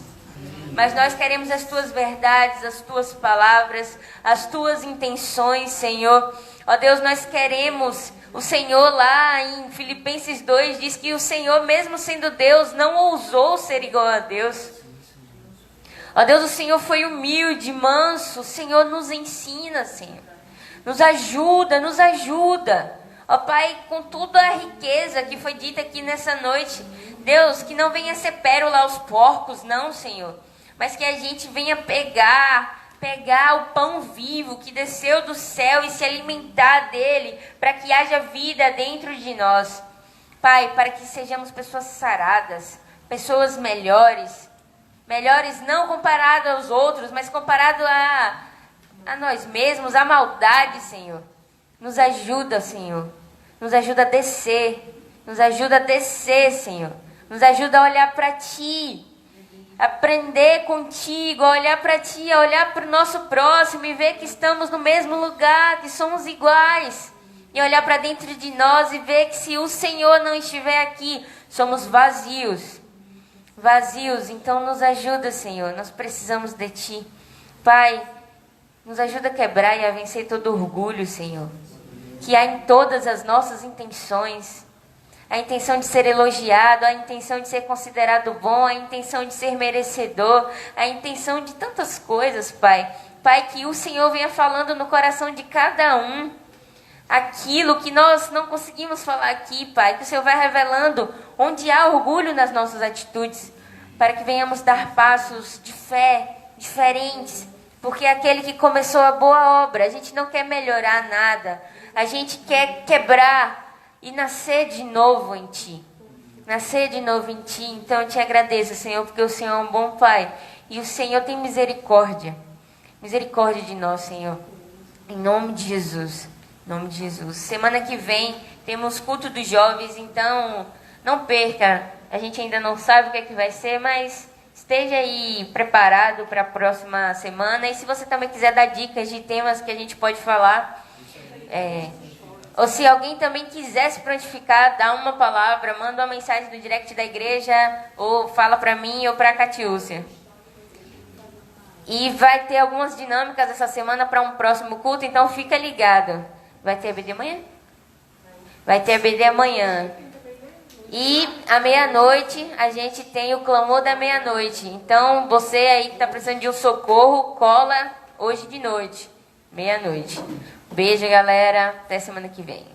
Mas nós queremos as tuas verdades, as tuas palavras, as tuas intenções, Senhor. Ó Deus, nós queremos... O Senhor lá em Filipenses 2 diz que o Senhor, mesmo sendo Deus, não ousou ser igual a Deus. Ó Deus, o Senhor foi humilde, manso. O Senhor nos ensina, Senhor. Nos ajuda, nos ajuda. Ó Pai, com toda a riqueza que foi dita aqui nessa noite. Deus, que não venha ser pérola aos porcos, não, Senhor. Mas que a gente venha pegar o pão vivo que desceu do céu e se alimentar dele, para que haja vida dentro de nós. Pai, para que sejamos pessoas saradas, pessoas melhores não comparado aos outros, mas comparado a nós mesmos, a maldade, Senhor. Nos ajuda, Senhor. Nos ajuda a descer, Senhor. Nos ajuda a olhar para Ti. Aprender contigo, a olhar para Ti, a olhar para o nosso próximo e ver que estamos no mesmo lugar, que somos iguais. E olhar para dentro de nós e ver que se o Senhor não estiver aqui, somos vazios. Vazios, então nos ajuda, Senhor, nós precisamos de Ti. Pai, nos ajuda a quebrar e a vencer todo orgulho, Senhor, que há em todas as nossas intenções. A intenção de ser elogiado, a intenção de ser considerado bom, a intenção de ser merecedor, a intenção de tantas coisas, Pai. Pai, que o Senhor venha falando no coração de cada um aquilo que nós não conseguimos falar aqui, Pai. Que o Senhor vai revelando onde há orgulho nas nossas atitudes, para que venhamos dar passos de fé diferentes, Porque é aquele que começou a boa obra, a gente não quer melhorar nada. A gente quer quebrar e nascer de novo em Ti. Nascer de novo em Ti. Então eu te agradeço, Senhor, porque o Senhor é um bom Pai. E o Senhor tem misericórdia. Misericórdia de nós, Senhor. Em nome de Jesus. Em nome de Jesus. Semana que vem temos culto dos jovens, então não perca. A gente ainda não sabe o que é que vai ser, mas esteja aí preparado para a próxima semana. E se você também quiser dar dicas de temas que a gente pode falar, ou se alguém também quiser se prontificar, dá uma palavra, manda uma mensagem no direct da igreja, ou fala para mim ou para a Catiúcia. E vai ter algumas dinâmicas essa semana para um próximo culto, então fica ligado. Vai ter ABD amanhã? Vai ter ABD amanhã. E à meia-noite a gente tem o clamor da meia-noite. Então você aí que está precisando de um socorro, cola hoje de noite. Meia-noite. Beijo, galera. Até semana que vem.